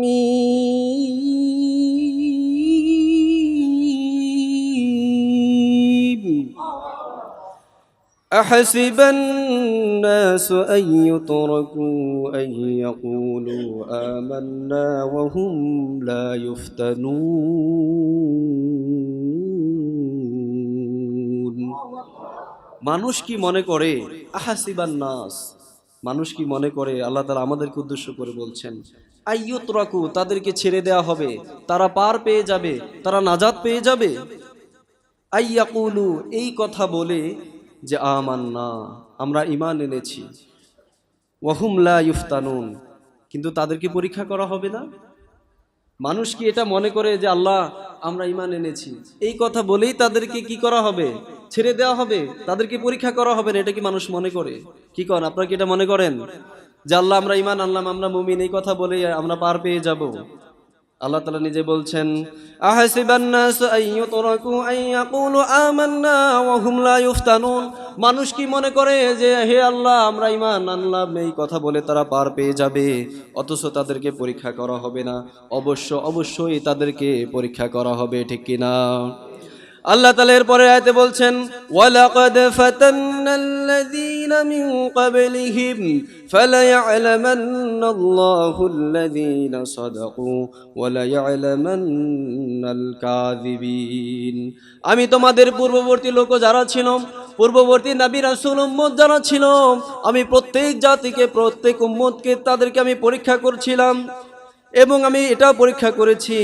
মিম أحسب الناس أن يتركوا أن يقولوا آمنا وهم لا يفتنون। মানুষ কি মনে করে, আহাসিবান নাস, মানুষ কি মনে করে, আল্লাহ তাআলা আমাদেরকে উদ্দেশ্য করে বলছেন, আইয়ুতরাকু, তাদেরকে ছেড়ে দেওয়া হবে, তারা পার পেয়ে যাবে, তারা নাজাত পেয়ে যাবে। আইয়াকুলু, এই কথা বলে যে আমান্না, আমরা ঈমান এনেছি, ওয়াহুম লা ইফতানুন, কিন্তু তাদেরকে পরীক্ষা করা হবে না। মানুষ কি এটা মনে করে যে আল্লাহ আমরা ঈমান এনেছি, এই কথা বলেই তাদেরকে কি করা হবে, ছেড়ে দেওয়া হবে, তাদেরকে পরীক্ষা করা হবে না? এটা কি মানুষ মনে করে? কি করেন আপনারা, কি এটা মনে করেন যে আল্লাহ আমরা ঈমান আনলাম, আমরা মুমিন, এই কথা বলেই আমরা পার পেয়ে যাব? আল্লাহ তাআলা নিজে বলছেন, আহাসিবান নাস আইয়ুতরাকু আইয়াকুলু আমান্না ওয়া হুম লা ইফতানুন। মানুষ কি মনে করে যে হে আল্লাহ আমরা ঈমান আনলাম, এই কথা বলে তারা পার পেয়ে যাবে, অথচ তাদেরকে পরীক্ষা করা হবে না? অবশ্যই তাদেরকে পরীক্ষা করা হবে। ঠিক কি না? আল্লাহ তাআলা এরপরে আয়াতে বলছেন, ওয়ালাকাদ ফাতান্নাল্লাযীনা মিন ক্বাবলিহিম ফালায়া'লামান্নাল্লাহুল্লাযীনা সাদাকু ওয়া লায়া'লামান্নাল কাযিবিন। আমি তোমাদের পূর্ববর্তী লোক যারা ছিল, পূর্ববর্তী নবী রাসূল উম্মত যারা ছিল, আমি প্রত্যেক জাতিকে, প্রত্যেক উম্মতকে তাদেরকে আমি পরীক্ষা করছিলাম, এবং আমি এটাও পরীক্ষা করেছি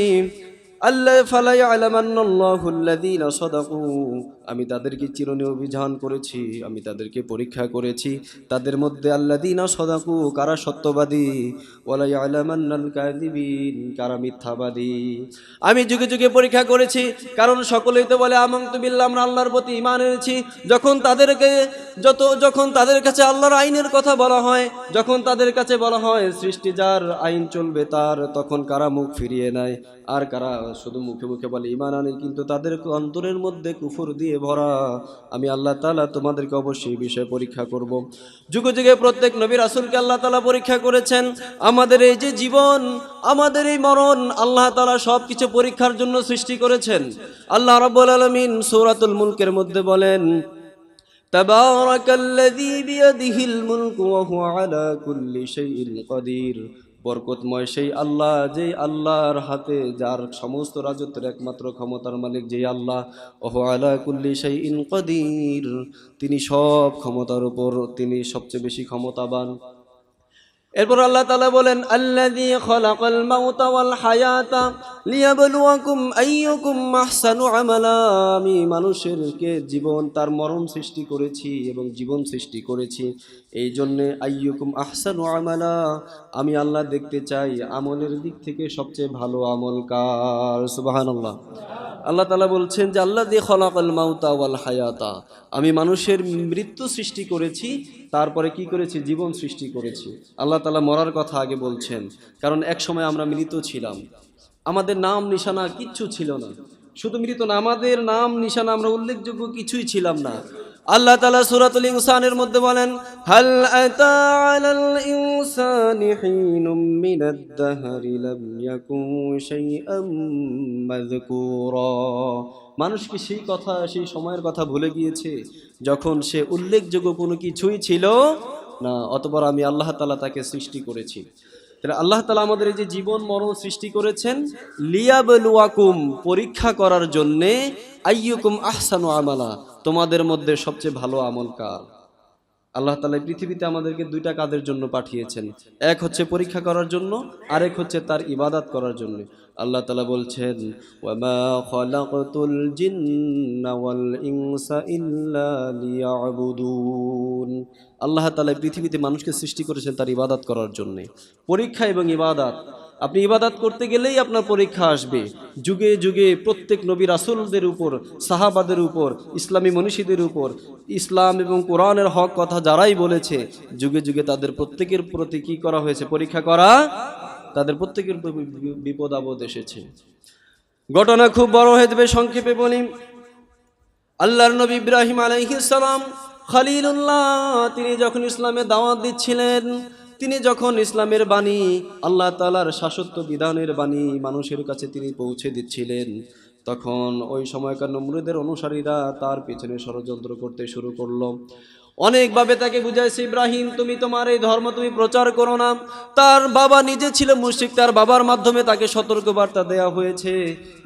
আল্লাহ ফালা ইয়ালামান্নাল্লাহু আল্লাযীনা সাদাকু, আমি তাদেরকে চিরনীয় অভিযান করেছি, আমি তাদেরকে পরীক্ষা করেছি, তাদের মধ্যে আল্লাযীনা সাদাকু, কারা সত্যবাদী, ওয়ালা ইয়ালামান্নাল কাযিবিন, কারা মিথ্যাবাদী। আমি যুগে যুগে পরীক্ষা করেছি, কারণ সকলেই তো বলে আমানতু বিল্লাহ, আমরা আল্লাহর প্রতি ঈমান এনেছি। যখন তাদের কাছে আল্লাহর আইনের কথা বলা হয়, যখন তাদের কাছে বলা হয় সৃষ্টি যার, আইন চলবে তার, তখন কারা মুখ ফিরিয়ে নেয়, আর কারা শুধু মুখে মুখে বলে ঈমান আনে, কিন্তু তাদের অন্তরের মধ্যে কুফর দিয়ে ভরা। আমি আল্লাহ তাআলা তোমাদেরকে অবশ্যই বিষয়ে পরীক্ষা করব। যুগে যুগে প্রত্যেক নবী রাসূলকে আল্লাহ তাআলা পরীক্ষা করেছেন। আমাদের এই যে জীবন, আমাদের এই মরণ, আল্লাহ তাআলা সবকিছু পরীক্ষার জন্য সৃষ্টি করেছেন। আল্লাহ রাব্বুল আলামিন সূরাতুল মুলকের মধ্যে বলেন, তাবারাকাল্লাযী বিয়াদিহিল মুলকু ওয়া হুয়া আলা কুল্লি শাইইন কাদির। বরকতময় সেই আল্লাহ, যেই আল্লাহর হাতে, যার সমস্ত রাজত্বের একমাত্র ক্ষমতার মালিক যেই আল্লাহ, ওহু আলা কুল্লি শাইইন কাদির, তিনি সব ক্ষমতার উপর, তিনি সবচেয়ে বেশি ক্ষমতাবান। এরপর আল্লাহ তাআলা বলেন, আল্লাযী খালাকাল মাউতা ওয়াল হায়াতা লিয়াবলুয়াকুম আইয়ুকুম আহসানু আমালা। আমি মানুষেরকে জীবন, তার মরণ সৃষ্টি করেছি এবং জীবন সৃষ্টি করেছি এই জন্যে, আইয়ুকুম আহসানু আমালা, আমি আল্লাহ দেখতে চাই আমলের দিক থেকে সবচেয়ে ভালো আমল কার। সুবহানাল্লাহ। আল্লাহ তাআলা বলছেন যে আল্লাযী খালাকাল মাউতা ওয়াল হায়াতা, আমি মানুষের মৃত্যু সৃষ্টি করেছি, তারপরে কি করেছি, জীবন সৃষ্টি করেছি। আল্লাহ তাআলা মরার কথা আগে বলছেন, কারণ এক সময় আমরা মৃত ছিলাম, আমাদের নাম নিশানা কিচ্ছু ছিল না। শুধু মৃত না, আমাদের নাম নিশানা, আমরা উল্লেখযোগ্য কিছুই ছিলাম না। আল্লাহ তাআলা সূরাতুল ইনসানের মধ্যে বলেন, হাল আতা আলাল ইনসানি হিনুম মিনাদ দাহরি লাম ইয়াকুন শাইআম মাযকুরা। মানুষ কি সেই কথা, সেই সময়ের কথা ভুলে গিয়েছে যখন সে উল্লেখযোগ্য কোনো কিছুই ছিল না, অতঃপর আমি আল্লাহ তাআলা তাকে সৃষ্টি করেছি। তাহলে আল্লাহ তাআলা আমাদের এই যে জীবন মরণ সৃষ্টি করেছেন, লিয়াবলুয়াকুম, পরীক্ষা করার জন্যে, আইয়ুকুম আহসানু আমালা, তোমাদের মধ্যে সবচেয়ে ভালো আমল কার। আল্লাহ তাআলা পৃথিবীতে আমাদেরকে দুইটা কাজের জন্য পাঠিয়েছেন, এক হচ্ছে পরীক্ষা করার জন্য, আরেক হচ্ছে তার ইবাদত করার জন্য। আল্লাহ তাআলা বলছেন, ওয়ামা খালাকতুল জিন্না ওয়াল ইনসা ইল্লা লিয়াবুদুন। আল্লাহ তাআলা পৃথিবীতে মানুষকে সৃষ্টি করেছেন তার ইবাদত করার জন্য। পরীক্ষা এবং ইবাদত, আপনি ইবাদত করতে গেলেই আপনার পরীক্ষা আসবে। যুগে যুগে প্রত্যেক নবী রাসূলদের উপর, সাহাবাদের উপর, ইসলামী মনীষীদের উপর, ইসলাম এবং কোরআনের হক কথা যারাই বলেছে, যুগে যুগে তাদের প্রত্যেকের প্রতি কি করা হয়েছে, পরীক্ষা করা, তাদের প্রত্যেকের বিপদ আপদ এসেছে। ঘটনা খুব বড় হয়ে যাবে, সংক্ষেপে বলি। আল্লাহর নবী ইব্রাহিম আলাইহিস সালাম খলিলুল্লাহ, তিনি যখন ইসলামে দাওয়াত দিচ্ছিলেন, তিনি যখন ইসলামের বাণী, আল্লাহ তাআলার শাশ্বত বিধানের বাণী মানুষের কাছে তিনি পৌঁছে দিচ্ছিলেন, তখন ওই সময়কার নমরুদের অনুসারীরা তার পিছনে ষড়যন্ত্র করতে শুরু করলো। অনেকভাবে তাকে বুঝাইছে, ইব্রাহিম তুমি তোমার এই ধর্ম তুমি প্রচার করো না। তার বাবা নিজে ছিল মুশরিক, তার বাবার মাধ্যমে তাকে সতর্কবার্তা দেয়া হয়েছে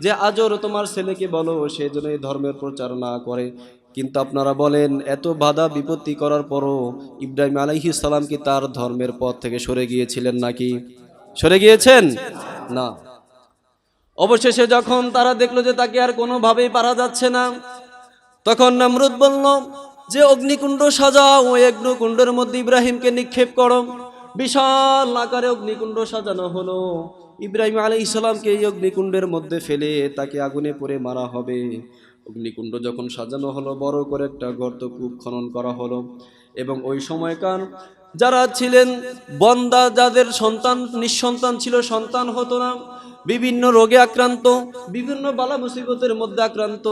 যে আজর তোমার ছেলেকে বলো সে যেন এই ধর্মের প্রচার না করে। কিন্তু আপনারা বলেন, এত বাধা বিপত্তি করার পরও ইব্রাহিম আলাইহিস সালাম কি তার ধর্মের পথ থেকে সরে গিয়েছিলেন নাকি? সরে গিয়েছেন না। অবশেষে যখন তারা দেখলো যে তাকে আর কোনোভাবেই পারা যাচ্ছে না, তখন নমরুদ বলল যে অগ্নিকুণ্ড সাজাও, ওই অগ্নিকুণ্ডের মধ্যে ইব্রাহিমকে নিক্ষেপ করো। বিশাল আকারে অগ্নিকুণ্ড সাজানো হলো, ইব্রাহিম আলাইহিস সালামকে এই অগ্নিকুণ্ডের মধ্যে ফেলে তাকে আগুনে পুড়ে মারা হবে। অগ্নিকুণ্ড যখন সাজানো হলো, বড় করে একটা গর্ত কূপ খনন করা হলো, এবং ওই সময়কার যারা ছিলেন বন্দা, যাদের সন্তান নিঃসন্তান ছিল, সন্তান হতো না, বিভিন্ন রোগে আক্রান্ত, বিভিন্ন বালা মুসিবতের মধ্যে আক্রান্ত,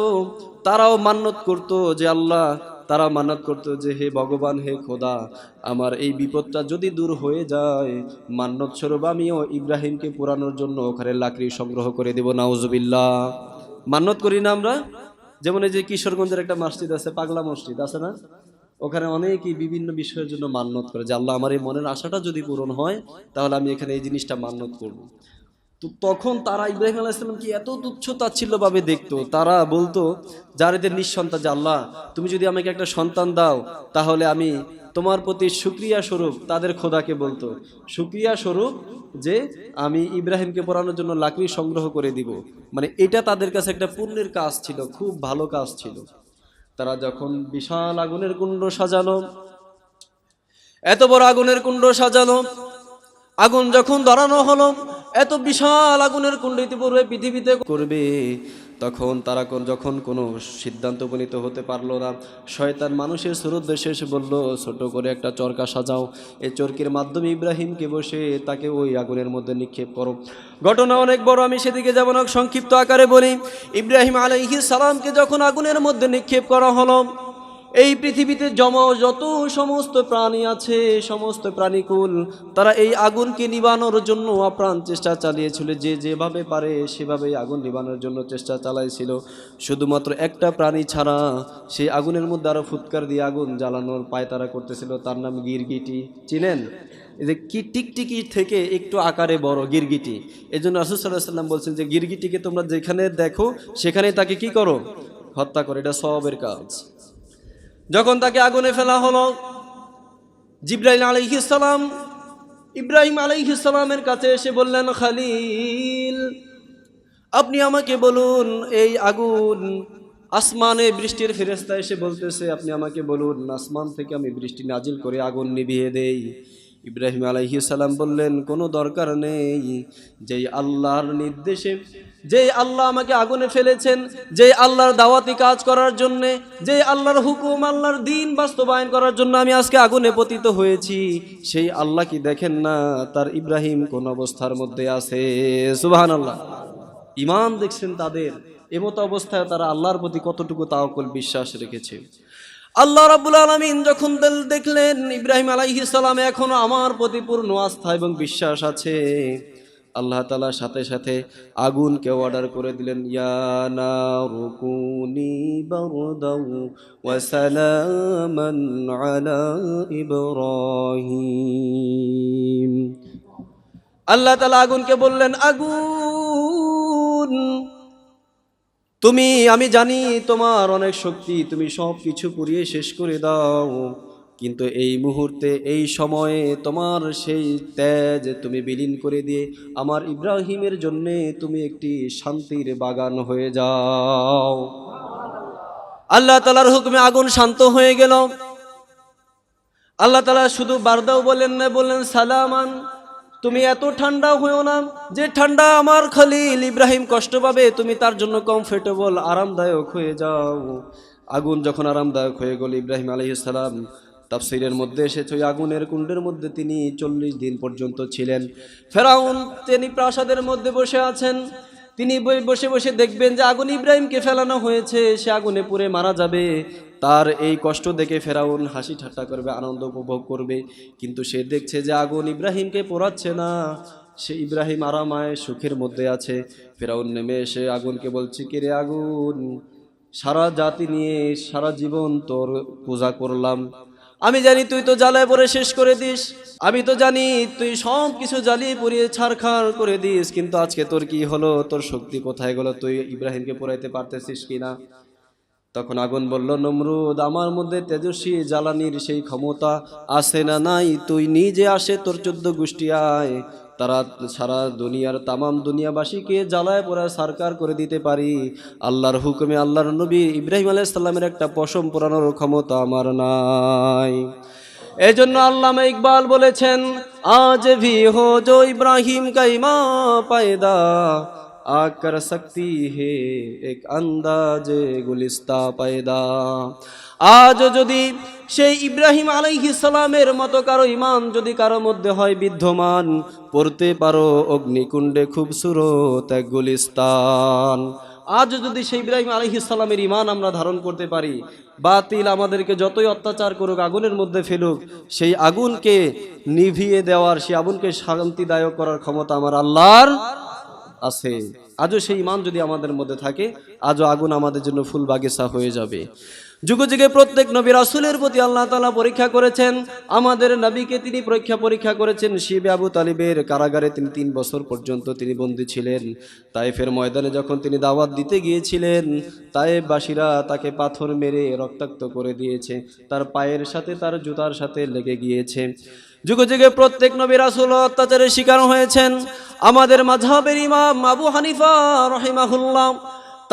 তারাও মান্নত করত যে আল্লাহ, তারা মান্নত করত যে হে ভগবান, হে খোদা, আমার এই বিপদটা যদি দূর হয়ে যায়, মান্নত স্বরূপ আমিও ইব্রাহিমকে পোড়ানোর জন্য ওখানে লাকড়ি সংগ্রহ করে দেব। নাউজুবিল্লাহ। মান্নত করি না আমরা? যেমন এই যে কিশোরগঞ্জের একটা মসজিদ আছে, পাগলা মসজিদ আছে না, ওখানে অনেকেই বিভিন্ন বিষয়ের জন্য মান্নত করে যে আল্লাহ আমার এই মনের আশাটা যদি পূরণ হয়, তাহলে আমি এখানে এই জিনিসটা মান্নত করব। তো তখন তারা ইব্রাহিম আলাইহিস সালামকে এত তুচ্ছ তাচ্ছিল্যভাবে দেখতো, তারা বলতো যার এদের নিঃসন্তান, যে আল্লাহ তুমি যদি আমাকে একটা সন্তান দাও, তাহলে আমি তোমার প্রতি শুকরিয়া স্বরূপ তাদের খোদাকে বলতো, শুকরিয়া স্বরূপ যে আমি ইব্রাহিমকে পোড়ানোর জন্য লাকড়ি সংগ্রহ করে দিব। মানে এটা তাদের কাছে একটা পুণ্যের কাজ ছিল, খুব ভালো কাজ ছিল। তারা যখন বিশাল আগুনের কুণ্ড সাজালো, এত বড় আগুনের কুণ্ড সাজালো, আগুন যখন ধরানো হলো, এত বিশাল আগুনের কুণ্ড ইতিপূর্বে পৃথিবীতে করবে, তখন তারা যখন কোনো সিদ্ধান্ত উপনীত হতে পারলো না, শয়তান মানুষের সুরুদ্দেশে এসে বলল, ছোট করে একটা চরকা সাজাও, এই চরকির মাধ্যমে ইব্রাহিমকে বসে তাকে ওই আগুনের মধ্যে নিক্ষেপ করো। ঘটনা অনেক বড়, আমি সেদিকে যাব না, সংক্ষিপ্ত আকারে বলি। ইব্রাহিম আলাইহিস সালামকে যখন আগুনের মধ্যে নিক্ষেপ করা হলো, এই পৃথিবীতে যত সমস্ত প্রাণী আছে, সমস্ত প্রাণীকুল, তারা এই আগুনকে নিবানোর জন্য আপ্রাণ চেষ্টা চালিয়েছিল, যে যেভাবে পারে সেভাবে আগুন নিবানোর জন্য চেষ্টা চালাইছিল। শুধুমাত্র একটা প্রাণী ছাড়া সেই আগুনের মধ্যে আরো ফুৎকার দিয়ে আগুন জ্বালানোর পায়তারা করতেছিল, তার নাম গিরগিটি। চিনেন? এই যে কি টিকটিকি থেকে একটু আকারে বড় গিরগিটি। এই জন্য রাসূল সাল্লাল্লাহু আলাইহি ওয়াসাল্লাম বলছেন যে গিরগিটিকে তোমরা যেখানে দেখো সেখানে তাকে কি করো? হত্যা করো, এটা সওয়াবের কাজ। যখন তাকে আগুনে ফেলা হলো, জিবরাইল আলাইহিস সালাম ইব্রাহিম আলাইহিস সালামের কাছে এসে বললেন, খলিল, আপনি আমাকে বলুন, এই আগুন আসমানে বৃষ্টির ফেরেশতা এসে বলতেছে, আপনি আমাকে বলুন আসমান থেকে আমি বৃষ্টি নাজিল করে আগুন নিভিয়ে দেই। ইব্রাহিম আলাইহিস সালাম বললেন, কোনো দরকার নেই, যেই আল্লাহর নির্দেশে, যেই আল্লাহ আমাকে আগুনে ফেলেছেন, যেই আল্লাহর দাওয়াতি কাজ করার জন্যে, যেই আল্লাহর হুকুম, আল্লাহর দ্বীন বাস্তবায়ন করার জন্য আমি আজকে আগুনে পতিত হয়েছি, সেই আল্লাহ কি দেখেন না তার ইব্রাহিম কোন অবস্থার মধ্যে আছে? সুবহানাল্লাহ। ঈমান দেখছেন তাদের, এমতো অবস্থায় তারা আল্লাহর প্রতি কতটুকু তাওয়াক্কুল, বিশ্বাস রেখেছে। আল্লাহ রাব্বুল আলামিন যখন দেখলেন ইব্রাহিম আলাইহিস সালাম এখনো আমার প্রতি পূর্ণ আস্থা এবং বিশ্বাস আছে, আল্লাহ তাআলা সাথে সাথে আগুনকে অর্ডার করে দিলেন, ইয়া নারু কুনি বারদাও ওয়া সালামান আলা ইব্রাহিম। আল্লাহ তাআলা আগুনকে বললেন, আগুন, আমি জানি তোমার অনেক শক্তি, তুমি সব কিছু পুড়িয়ে শেষ করে দাও, কিন্তু এই মুহূর্তে, এই সময়ে তোমার সেই তেজ তুমি বিলীন করে দিয়ে আমার ইব্রাহিমের জন্য তুমি একটি শান্তির বাগান হয়ে যাও। আল্লাহ তাআলার হুকুমে আগুন শান্ত হয়ে গেল। আল্লাহ তাআলা শুধু বারদাও বলেন না, বললেন সালামান, তুমি এত ঠান্ডা হয়েও না যে ঠান্ডা আমার খলিল ইব্রাহিম কষ্ট পাবে, তুমি তার জন্য কমফোর্টেবল, আরামদায়ক হয়ে যাও। আগুন যখন আরামদায়ক হয়ে গেল, ইব্রাহিম আলাইহিস সালাম তাফসীরের মধ্যে এসেছে ওই আগুনের কুণ্ডের মধ্যে তিনি 40 দিন পর্যন্ত ছিলেন। ফেরাউন তিনি প্রাসাদের মধ্যে বসে আছেন, তিনি বসে বসে দেখবেন যে আগুন ইব্রাহিমকে ফেলানো হয়েছে, সে আগুনে পুড়ে মারা যাবে। তার এই কষ্ট দেখে ফেরাউন হাসি ঠাট্টা করবে, আনন্দ উপভোগ করবে, কিন্তু সে দেখছে যে আগুন ইব্রাহিমকে পোড়াচ্ছে না, সে ইব্রাহিম আরামায় সুখের মধ্যে আছে। ফেরাউন নেমে এসে আগুনকে বলছে, কিরে আগুন, সারা জাতি নিয়ে সারা জীবন তোর পূজা করলাম, আমি জানি তুই তো জ্বালায় পরে শেষ করে দিস, আমি তো জানি তুই সব কিছু জ্বালিয়ে পুড়িয়ে ছারখার করে দিস, কিন্তু আজকে তোর কি হলো, তোর শক্তি কোথায় গেল, তুই ইব্রাহিমকে পোড়াইতে পারতেছিস কিনা? তখন আগুন বলল, নমরুদ, আমার মধ্যে তেজস্বী জ্বালানির সেই ক্ষমতা আছে না নাই? তুই নিজে আসে, তোর 14 গোষ্ঠী আয়, তারা সারা দুনিয়ার তামাম দুনিয়াবাসীকে জ্বালায় পোড়ায় সারকার করে দিতে পারি। আল্লাহর হুকুমে আল্লাহর নবী ইব্রাহিম আলাইহিস সালামের একটা পশম পোড়ানোর ক্ষমতা আমার নাই। এই জন্য আল্লামা ইকবাল বলেছেন, আজ ভি হো জো ইব্রাহিম কা ইমা পায়দা, আকার সকতি হে এক আন্দাজে গুলিস্তা পায়দা। আজ যদি সেই ইব্রাহিম আলাইহিস সালামের মতো কারো ঈমান যদি কারো মধ্যে হয় বিদ্যমান, পড়তে পারো অগ্নিকুণ্ডে খুবসুরত এক গুলিস্তান। আজ যদি সেই ইব্রাহিম আলাইহিস সালামের ঈমান আমরা ধারণ করতে পারি, বাতিল আমাদেরকে যতই অত্যাচার করুক, আগুনের মধ্যে ফেলুক, সেই আগুনকে নিভিয়ে দেওয়ার, সেই আগুনকে শান্তিদায়ক করার ক্ষমতা আমার আল্লাহর আছে। আজও সেই ঈমান যদি আমাদের মধ্যে থাকে, আজও আগুন আমাদের জন্য ফুল বাগিচা হয়ে যাবে। যুগে যুগে প্রত্যেক নবী রাসূলের প্রতি আল্লাহ তাআলা পরীক্ষা করেছেন। আমাদের নবীকে তিনি পরীক্ষা করেছেন। শিবে আবু তালিবের কারাগারে তিনি 3 বছর পর্যন্ত তিনি বন্দী ছিলেন। তায়েফের ময়দানে যখন তিনি দাওয়াত দিতে গিয়েছিলেন, তায়েফবাসীরা তাকে পাথর মেরে রক্তাক্ত করে দিয়েছে, তার পায়ের সাথে তার জুতার সাথে লেগে গিয়েছে। যুগে যুগে প্রত্যেক নবী রাসূল অত্যাচারের শিকার হয়েছেন। আমাদের মাযহাবের ইমাম আবু হানিফা রাহিমাহুল্লাহ,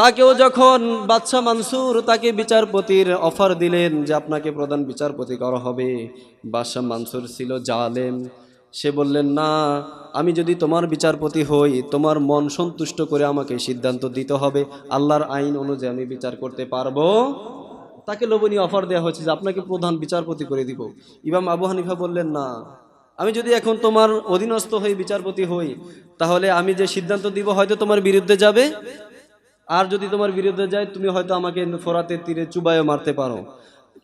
তাকেও যখন বাদশাহ মানসুর তাকে বিচারপতির অফার দিলেন যে আপনাকে প্রধান বিচারপতি করা হবে, বাদশাহ মানসুর ছিল জালেম। সে বললেন, না, আমি যদি তোমার বিচারপতি হই, তোমার মন সন্তুষ্ট করে আমাকে সিদ্ধান্ত দিতে হবে, আল্লাহর আইন অনুযায়ী আমি বিচার করতে পারবো। তাকে লোভনীয় অফার দেওয়া হয়েছে যে আপনাকে প্রধান বিচারপতি করে দিব। ইমাম আবু হানিফা বললেন, না, আমি যদি এখন তোমার অধীনস্থ হই, বিচারপতি হই, তাহলে আমি যে সিদ্ধান্ত দিব হয়তো তোমার বিরুদ্ধে যাবে, আর যদি তোমার বিরুদ্ধে যায় তুমি হয়তো আমাকে ফোরাতের তীরে চুবাইও মারতে পারো।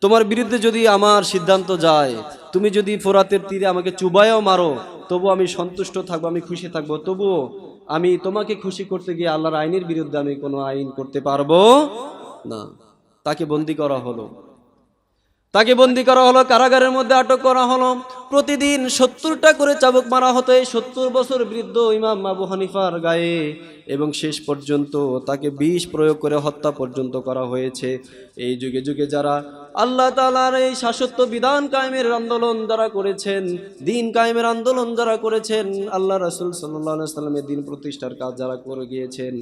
তোমার বিরুদ্ধে যদি আমার সিদ্ধান্ত যায়, তুমি যদি ফোরাতের তীরে আমাকে চুবাইও মারো, তবু আমি সন্তুষ্ট থাকবো, আমি খুশি থাকবো। তবুও আমি তোমাকে খুশি করতে গিয়ে আল্লাহর আইনের বিরুদ্ধে আমি কোনো আইন করতে পারবো না। তাকে বন্দী করা হলো। কারাগারের মধ্যে আটক করা হলো। প্রতিদিন 70টা করে চাবুক মারা হতো এই 70 বছর বৃদ্ধ ইমাম আবু হানিফার গায়ে, এবং শেষ পর্যন্ত তাকে বিষ প্রয়োগ করে হত্যা পর্যন্ত করা হয়েছে। এই যুগে যুগে যারা আল্লাহ তাআলার এই শাশ্বত বিধান কায়েমের আন্দোলন যারা করেছেন, দিন কায়েমের আন্দোলন যারা করেছেন, আল্লাহ রাসূল সাল্লাল্লাহু আলাইহি ওয়াসাল্লামের দিন প্রতিষ্ঠার কাজ যারা করে গিয়েছেন,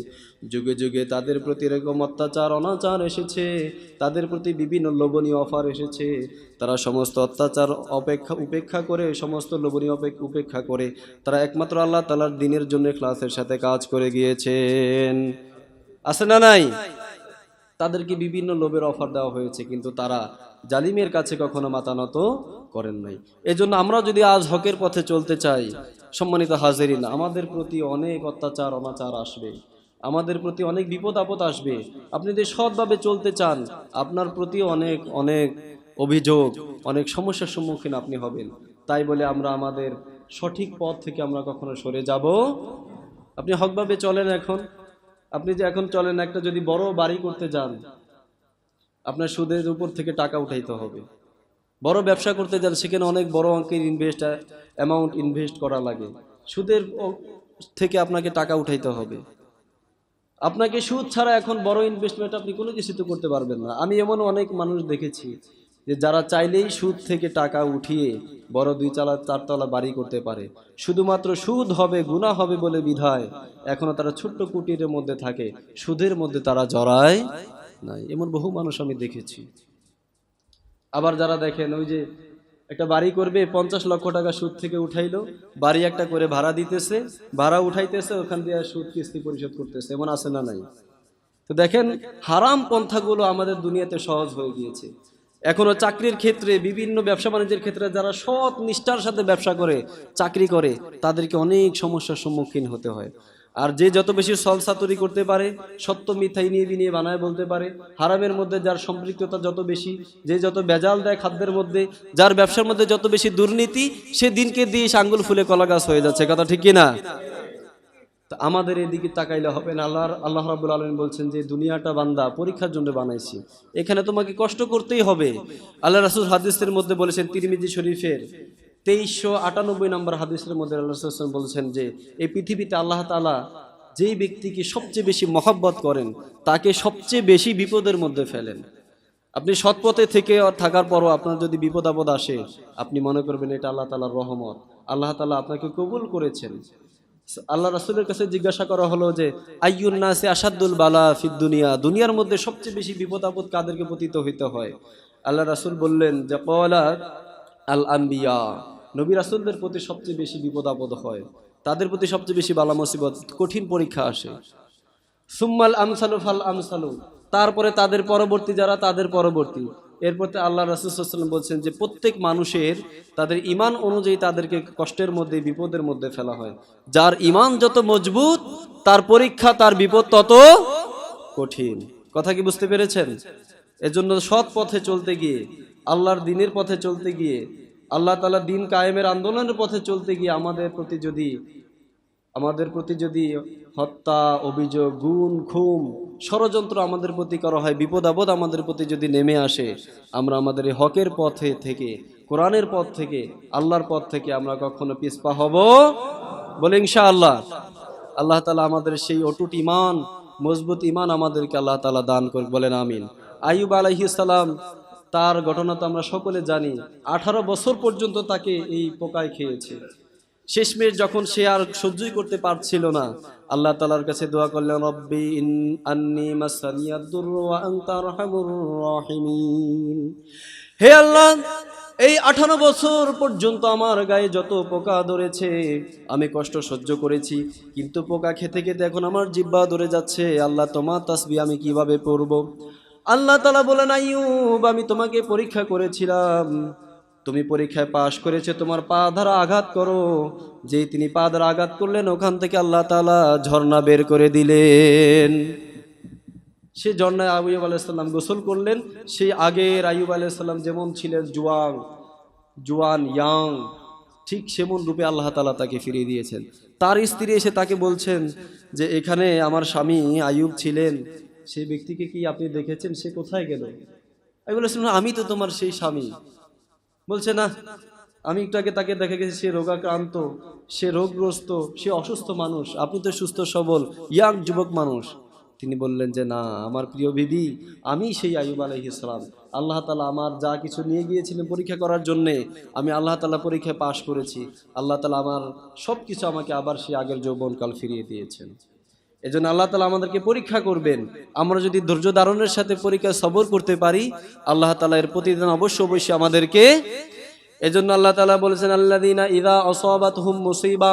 যুগে যুগে তাদের প্রতি এরকম অত্যাচার অনাচার এসেছে, তাদের প্রতি বিভিন্ন লোভনীয় অফার এসেছে। তারা সমস্ত অত্যাচার উপেক্ষা করে, সমস্ত লোভনীয় উপেক্ষা করে তারা একমাত্র আল্লাহ তাআলার দ্বীনের জন্য ইখলাসের সাথে কাজ করে গিয়েছেন। আছে না নাই? তাদেরকে বিভিন্ন লোভের অফার দেওয়া হয়েছে, কিন্তু তারা জালিমের কাছে কখনো মাথা নত করেন নাই। এজন্য আমরা যদি আজ হকের পথে চলতে চাই, সম্মানিত হাজিরিন, আমাদের প্রতি অনেক অত্যাচার অনাচার আসবে, আমাদের প্রতি অনেক বিপদ আপদ আসবে। আপনি যদি সৎভাবে চলতে চান, আপনার প্রতি অনেক অনেক অভিযোগ, অনেক সমস্যার সম্মুখীন আপনি হবেন। তাই বলে আমরা আমাদের সঠিক পথ থেকে আমরা কখনো সরে যাব? আপনি হকভাবে চলেন। আপনি যে এখন চলেন, একটা যদি বড় বাড়ি করতে যান, আপনার সুদের উপর থেকে টাকা উঠাইতে হবে। বড় ব্যবসা করতে যান, সেখানে অনেক বড় অঙ্কের অ্যামাউন্ট ইনভেস্ট করা লাগে। সুদের থেকে আপনাকে টাকা উঠাইতে হবে। আপনাকে সুদ ছাড়া এখন বড় ইনভেস্টমেন্ট আপনি কোনো কিছুতে করতে পারবেন না। আমি এমন অনেক মানুষ দেখেছি যে যারা চাইলেই সুদ থেকে টাকা উঠিয়ে বড় 2 তলা 4 তলা বাড়ি করতে পারে। শুধুমাত্র সুদ হবে, গুনাহ হবে বলে বিধায় এখনো তারা ছোট্ট কুটিরের মধ্যে থাকে, সুদের মধ্যে তারা জড়ায় নাই। এমন বহু মানুষ আমি দেখেছি। আবার যারা দেখেন, ওই যে একটা বাড়ি করবে, 50 লক্ষ টাকা সুদ থেকে উঠাইলো, বাড়ি একটা করে ভাড়া দিতেছে, ভাড়া উঠাইতেছে, ওখান দিয়ে সুদ কিস্তি পরিশোধ করতেছে। এমন আছে না নাই? তো দেখেন, হারাম পন্থাগুলো আমাদের দুনিয়াতে সহজ হয়ে গিয়েছে। এখনো চাকরির ক্ষেত্রে, বিভিন্ন ব্যবসা বাণিজ্যের ক্ষেত্রে যারা সৎ নিষ্ঠার সাথে ব্যবসা করে, চাকরি করে, তাদেরকে অনেক সমস্যার সম্মুখীন হতে হয়। আর যে যত বেশি সলসাতুরি করতে পারে, সত্য মিথ্যাই নিয়ে বিনিয়ে বানায় বলতে পারে, হারামের মধ্যে যার সম্পৃক্ততা যত বেশি, যে যত বেজাল দেয় খাদ্যের মধ্যে, যার ব্যবসার মধ্যে যত বেশি দুর্নীতি, সে দিনকে দিয়ে আঙ্গুল ফুলে কলা গাছ হয়ে যাচ্ছে। কথা ঠিক কিনা? আমাদের এদিকে তাকাইলে হবে না। আল্লাহ রাব্বুল আলামিন বলছেন যে দুনিয়াটা বান্দা পরীক্ষার জন্য বানাইছি, এখানে তোমাকে কষ্ট করতেই হবে। আল্লাহ রাসূল হাদিসের মধ্যে বলেছেন, তিরমিজি শরীফের 2398 নম্বর হাদিসের মধ্যে আল্লাহ রাসূল বলেছেন যে এই পৃথিবীতে আল্লাহ তাআলা যেই ব্যক্তিকে সবচেয়ে বেশি মহব্বত করেন, তাকে সবচেয়ে বেশি বিপদের মধ্যে ফেলেন। আপনি সৎপথে থেকে থাকার পরও আপনার যদি বিপদ আপদ আসে, আপনি মনে করবেন এটা আল্লাহ তাআলার রহমত, আল্লাহ তাআলা আপনাকে কবুল করেছেন। আল্লাহ রাসূলের কাছে জিজ্ঞাসা করা হলো যে আইয়ুন নাসি আশাদ্দুল বালা ফিদ দুনিয়া, দুনিয়ার মধ্যে সবচেয়ে বেশি বিপদ আপদ কাদেরকে পতিত হইতে হয়? আল্লাহ রাসূল বললেন যে ক্বালা আল আম্বিয়া, নবী রাসূলদের প্রতি সবচেয়ে বেশি বিপদ আপদ হয়, তাদের প্রতি সবচেয়ে বেশি বালা মুসিবত, কঠিন পরীক্ষা আসে। সুম্মাল আমসালু ফাল আমসালু, তারপরে তাদের পরবর্তী যারা, তাদের পরবর্তী। এরপর আল্লাহ রাসূল সাল্লাল্লাহু আলাইহি ওয়াসাল্লাম বলছেন যে প্রত্যেক মানুষের তাদের ঈমান অনুযায়ী তাদেরকে কষ্টের মধ্যে, বিপদের মধ্যে ফেলা হয়। যার ঈমান যত মজবুত, তার পরীক্ষা, তার বিপদ তত কঠিন। কথা কি বুঝতে পেরেছেন? এজন্য সৎ পথে চলতে গিয়ে, আল্লাহর দ্বীনের পথে চলতে গিয়ে, আল্লাহ তাআলা দ্বীন কায়েমের আন্দোলনের পথে চলতে গিয়ে আমাদের প্রতি যদি হত্যা, অভিযোগ, গুণ, খুন, ষড়যন্ত্র আমাদের প্রতি করা হয়, বিপদ আপদ আমাদের প্রতি যদি নেমে আসে, আমরা আমাদের এই হকের পথে থেকে, কোরআনের পথ থেকে, আল্লাহর পথ থেকে আমরা কখনো পিছপা হব বলে ইনশাআল্লাহ। আল্লাহ তাআলা আমাদের সেই অটুট ঈমান, মজবুত ঈমান আমাদেরকে আল্লাহ তাআলা দান করুক, বলেন আমিন। আইয়ুব আলাইহিস সালাম, তার ঘটনা তো আমরা সকলে জানি। 18 বছর পর্যন্ত তাকে এই পোকায় খেয়েছে। শেষমেশ যখন সে আর সহ্যই করতে পারছিল না, আল্লাহ তাআলার কাছে দোয়া করলেন, রব্বি আন্নী মাসানিয়াদ দুররু ওয়া আনতা আরহামুর রাহিমিন। হে আল্লাহ, এই 18 বছর পর্যন্ত আমার গায়ে যত পোকা ধরেছে আমি কষ্ট সহ্য করেছি, কিন্তু পোকা খেতে খেতে এখন আমার জিহ্বা ধরে যাচ্ছে। আল্লাহ, তোমার তাসবিহ আমি কিভাবে পড়ব? আল্লাহ তাআলা বলেন, আইয়ুব, আমি তোমাকে পরীক্ষা করেছিলাম, তুমি পরীক্ষায় পাশ করেছে, তোমার পা দ্বারা আঘাত করো। যেই তিনি পা দ্বারা আঘাত করলেন, ওখান থেকে আল্লাহ তাআলা ঝর্ণা বের করে দিলেন। সে ঝর্ণায় আইয়ুব আলাইহিস সালাম গোসল করলেন। সেই আগের আইয়ুব আলাইহিস সালাম যেমন ছিলেন জোয়ান ইয়াং, ঠিক সেমন রূপে আল্লাহ তাআলা তাকে ফিরিয়ে দিয়েছেন। তার স্ত্রী এসে তাকে বলছেন যে, এখানে আমার স্বামী আইয়ুব ছিলেন, সেই ব্যক্তিকে কি আপনি দেখেছেন? সে কোথায় গেল? আমি বলেছিলাম, আমি তো তোমার সেই স্বামী। বলছে, না, আমি একটু আগে তাকে দেখা গেছে, সে রোগাক্রান্ত, সে রোগগ্রস্ত, সে অসুস্থ মানুষ, আপনি তো সুস্থ সবল ইয়াং যুবক মানুষ। তিনি বললেন যে, না, আমার প্রিয় বিবি, আমি সেই আইয়ুব আলাইহিস সালাম। আল্লাহ তাআলা আমার যা কিছু নিয়ে গিয়েছিলেন পরীক্ষা করার জন্যে, আমি আল্লাহ তাআলা পরীক্ষায় পাশ করেছি। আল্লাহ তাআলা আমার সব কিছু আমাকে আবার সেই আগের যৌবনকাল ফিরিয়ে দিয়েছেন। এজন্য আল্লাহ তাআলা আমাদেরকে পরীক্ষা করবেন। আমরা যদি ধৈর্য ধারণের সাথে পরীক্ষায় সবর করতে পারি, আল্লাহ তাআলা এর প্রতিদান অবশ্যই আমাদেরকে। এজন্য আল্লাহ তাআলা বলেছেন, আল্লাযীনা ইযা আসাবাতহুম মুসিবা,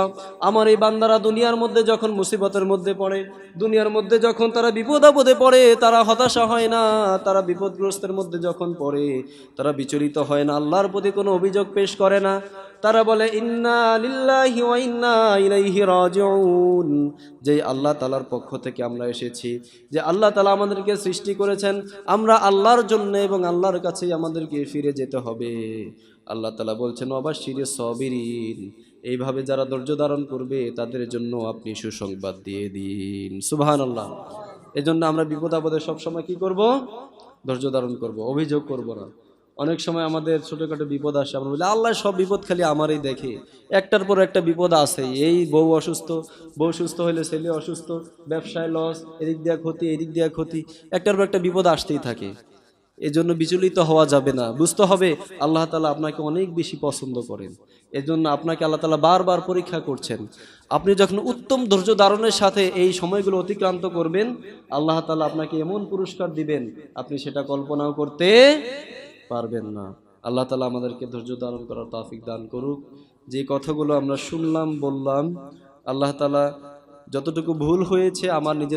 আমার এই বান্দারা দুনিয়ার মধ্যে যখন মুসিবতের মধ্যে পড়ে, দুনিয়ার মধ্যে যখন তারা বিপদ আপদে পড়ে, তারা হতাশা হয় না। তারা বিপদগ্রস্তের মধ্যে যখন পড়ে, তারা বিচলিত হয় না, আল্লাহর প্রতি কোনো অভিযোগ পেশ করে না। তারা বলে, ইন্না লিল্লাহি ওয়া ইন্না ইলাইহি রাজিউন, যে আল্লাহ তাআলার পক্ষ থেকে আমরা এসেছি, যে আল্লাহ তাআলা আমাদেরকে সৃষ্টি করেছেন, আমরা আল্লাহর জন্য এবং আল্লাহর কাছেই আমাদেরকে ফিরে যেতে হবে। আল্লাহ তাআলা বলছেন, ওয়াবাশশিরিস সাবিরিন, এইভাবে যারা ধৈর্য ধারণ করবে তাদের জন্য আপনি সুসংবাদ দিয়ে দিন। সুবহানাল্লাহ। এজন্য আমরা বিপদ আপদে সবসময় কি করব? ধৈর্য ধারণ করব, অভিযোগ করব না। অনেক সময় আমাদের ছোটোখাটো বিপদ আসে, আমরা বলি, আল্লাহ সব বিপদ খালি আমারই দেখে। একটার পর একটা বিপদ আসে। এই বউ অসুস্থ, বউ সুস্থ হলে ছেলে অসুস্থ, ব্যবসায় লস, এদিক দিয়ে ক্ষতি, এদিক দিয়ে ক্ষতি, একটার পর একটা বিপদ আসতেই থাকে। এজন্য বিচলিত হওয়া যাবে না। বুঝতে হবে আল্লাহ তাআলা আপনাকে অনেক বেশি পছন্দ করেন। এজন্য আপনাকে আল্লাহ তাআলা বারবার পরীক্ষা করছেন। আপনি যখন উত্তম ধৈর্য ধারণের সাথে এই সময়গুলো অতিক্রান্ত করবেন, আল্লাহ তাআলা আপনাকে এমন পুরস্কার দিবেন, আপনি সেটা কল্পনাও করতে পারবেন না। আল্লাহ তাআলা আমাদেরকে ধৈর্য ধারণ করার তৌফিক দান করুক। যে কথাগুলো আমরা শুনলাম, বললাম, আল্লাহ তাআলা যতটুকু ভুল হয়েছে আমার নিজের